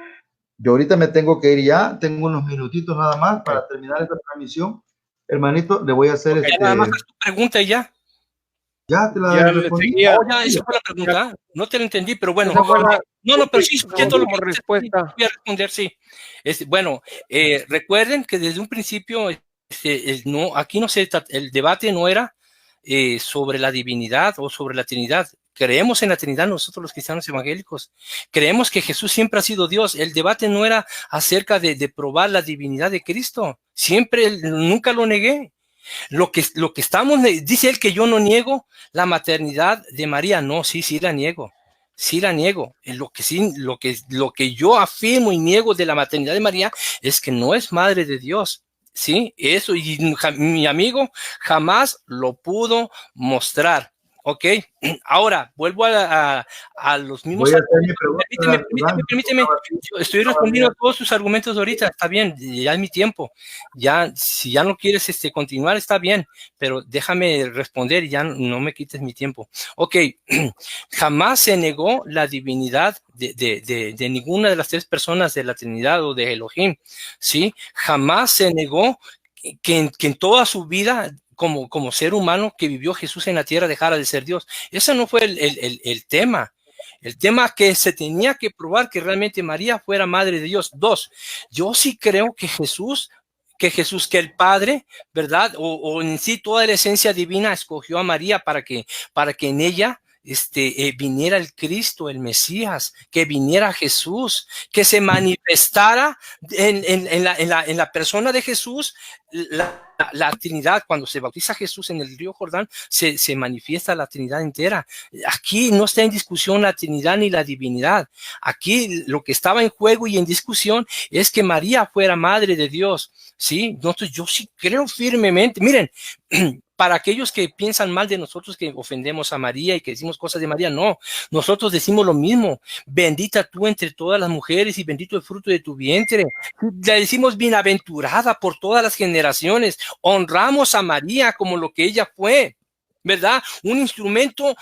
yo ahorita me tengo que ir ya, tengo unos minutitos nada más para terminar esta transmisión. Hermanito, le voy a hacer nada más tu pregunta y ya. Ya te la respondí. Oh, ya, esa fue la pregunta. No te lo entendí, pero bueno. No, pero sí, escuché todo lo que respuesta. Voy a responder, sí. Bueno, recuerden que desde un principio, no, aquí no se, el debate no era sobre la divinidad o sobre la Trinidad. Creemos en la Trinidad nosotros los cristianos evangélicos. Creemos que Jesús siempre ha sido Dios. El debate no era acerca de probar la divinidad de Cristo. Siempre, nunca lo negué. Lo que estamos, dice él que yo no niego la maternidad de María. No, sí la niego. Sí la niego. Lo que yo afirmo y niego de la maternidad de María es que no es madre de Dios. Sí, eso, y mi amigo jamás lo pudo mostrar. Ok, ahora vuelvo a los mismos argumentos. Permíteme. Yo estoy respondiendo a todos sus argumentos ahorita. Está bien, ya es mi tiempo. Ya, si ya no quieres continuar, está bien, pero déjame responder y ya no me quites mi tiempo. Ok, jamás se negó la divinidad de ninguna de las tres personas de la Trinidad o de Elohim. Sí, jamás se negó que en toda su vida como ser humano que vivió Jesús en la tierra dejara de ser Dios. Ese no fue el tema. El tema que se tenía que probar que realmente María fuera madre de Dios. 2, yo sí creo que el Padre, ¿verdad? O en sí toda la esencia divina escogió a María para que en ella viniera el Cristo, el Mesías, que viniera Jesús, que se manifestara en la persona de Jesús, la Trinidad. Cuando se bautiza Jesús en el río Jordán, se manifiesta la Trinidad entera. Aquí no está en discusión la Trinidad ni la divinidad. Aquí lo que estaba en juego y en discusión es que María fuera madre de Dios. ¿Sí? Entonces yo sí creo firmemente. Miren, para aquellos que piensan mal de nosotros, que ofendemos a María y que decimos cosas de María, no, nosotros decimos lo mismo. Bendita tú entre todas las mujeres y bendito el fruto de tu vientre. Le decimos bienaventurada por todas las generaciones. Honramos a María como lo que ella fue, ¿verdad? Un instrumento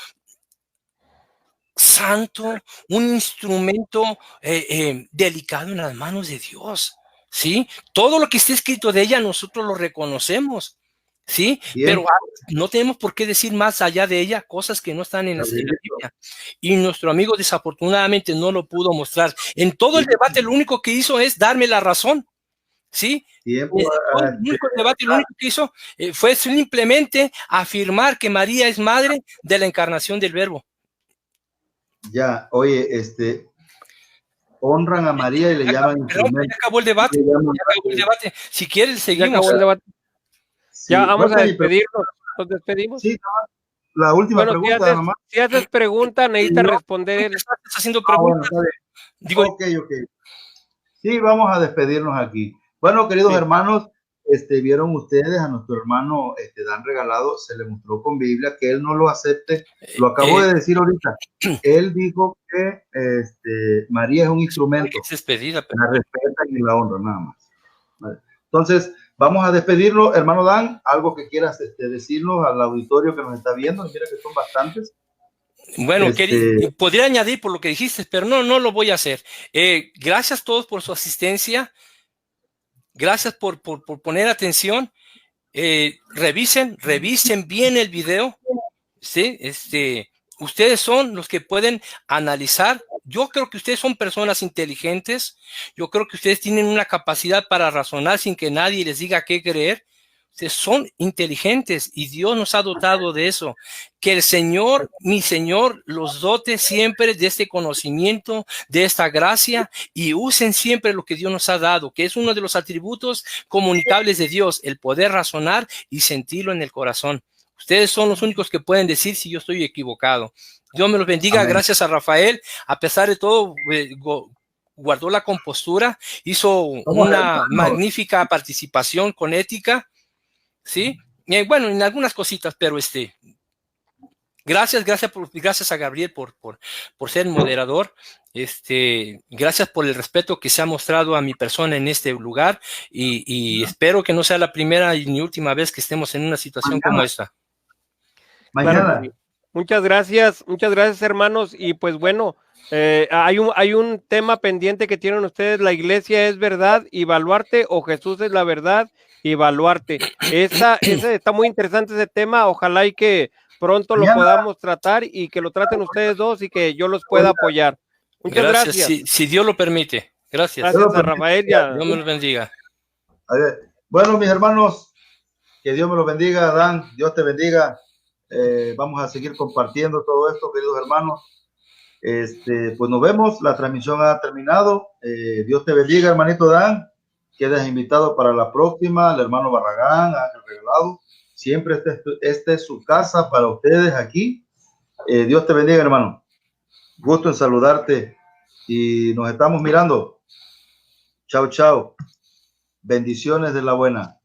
santo, un instrumento delicado en las manos de Dios, ¿sí? Todo lo que esté escrito de ella nosotros lo reconocemos. Sí, bien. Pero no tenemos por qué decir más allá de ella cosas que no están en la Biblia. Y nuestro amigo desafortunadamente no lo pudo mostrar. En todo el debate lo único que hizo es darme la razón. ¿Sí? El único debate lo único que hizo fue simplemente afirmar que María es madre de la encarnación del Verbo. Ya, oye, honran a María y le llaman. Ya acabó el debate. Ya acabó el debate. Si quieres seguimos. Ya acabó el debate. Sí, ya vamos a despedirnos. ¿Nos despedimos? Sí, la última pregunta. Si haces pregunta, necesitas responder. Estás haciendo preguntas. Bueno, Digo, ok. Sí, vamos a despedirnos aquí. Bueno, queridos hermanos, vieron ustedes a nuestro hermano Dan Regalado, se le mostró con Biblia que él no lo acepte. Lo acabo de decir ahorita. Él dijo que María es un instrumento. Es despedida, pero... La respetan y la honran, nada más. Vale. Entonces, vamos a despedirlo. Hermano Dan, algo que quieras decirnos al auditorio que nos está viendo. Mira que son bastantes. Bueno, podría añadir por lo que dijiste, pero no lo voy a hacer. Gracias a todos por su asistencia. Gracias por poner atención. Revisen bien el video. ¿Sí? Ustedes son los que pueden analizar. Yo creo que ustedes son personas inteligentes. Yo creo que ustedes tienen una capacidad para razonar sin que nadie les diga qué creer. Ustedes son inteligentes y Dios nos ha dotado de eso. Que el Señor, mi Señor, los dote siempre de este conocimiento, de esta gracia, y usen siempre lo que Dios nos ha dado, que es uno de los atributos comunicables de Dios, el poder razonar y sentirlo en el corazón. Ustedes son los únicos que pueden decir si yo estoy equivocado. Dios me los bendiga. Amén. Gracias a Rafael. A pesar de todo, guardó la compostura, hizo una magnífica participación con ética. Sí, bueno, en algunas cositas, pero gracias a Gabriel por ser moderador. Gracias por el respeto que se ha mostrado a mi persona en este lugar y espero que no sea la primera ni última vez que estemos en una situación como esta. Mañana. Muchas gracias, hermanos. Y pues bueno, hay un tema pendiente que tienen ustedes. La iglesia es verdad y Baluarte, o Jesús es la verdad y Baluarte. Ese está muy interesante ese tema. Ojalá y que pronto lo podamos tratar y que lo traten ustedes dos y que yo los pueda apoyar. Muchas gracias. Si Dios lo permite. Gracias. Gracias a Rafael. Dios me los bendiga. Bueno, mis hermanos, que Dios me los bendiga. Dan, Dios te bendiga. Vamos a seguir compartiendo todo esto, queridos hermanos. Pues nos vemos. La transmisión ha terminado. Dios te bendiga, hermanito Dan. Quedas invitado para la próxima. El hermano Barragán, Ángel Regalado. Siempre esta es su casa para ustedes aquí. Dios te bendiga, hermano. Gusto en saludarte y nos estamos mirando. Chao, chao. Bendiciones de la buena.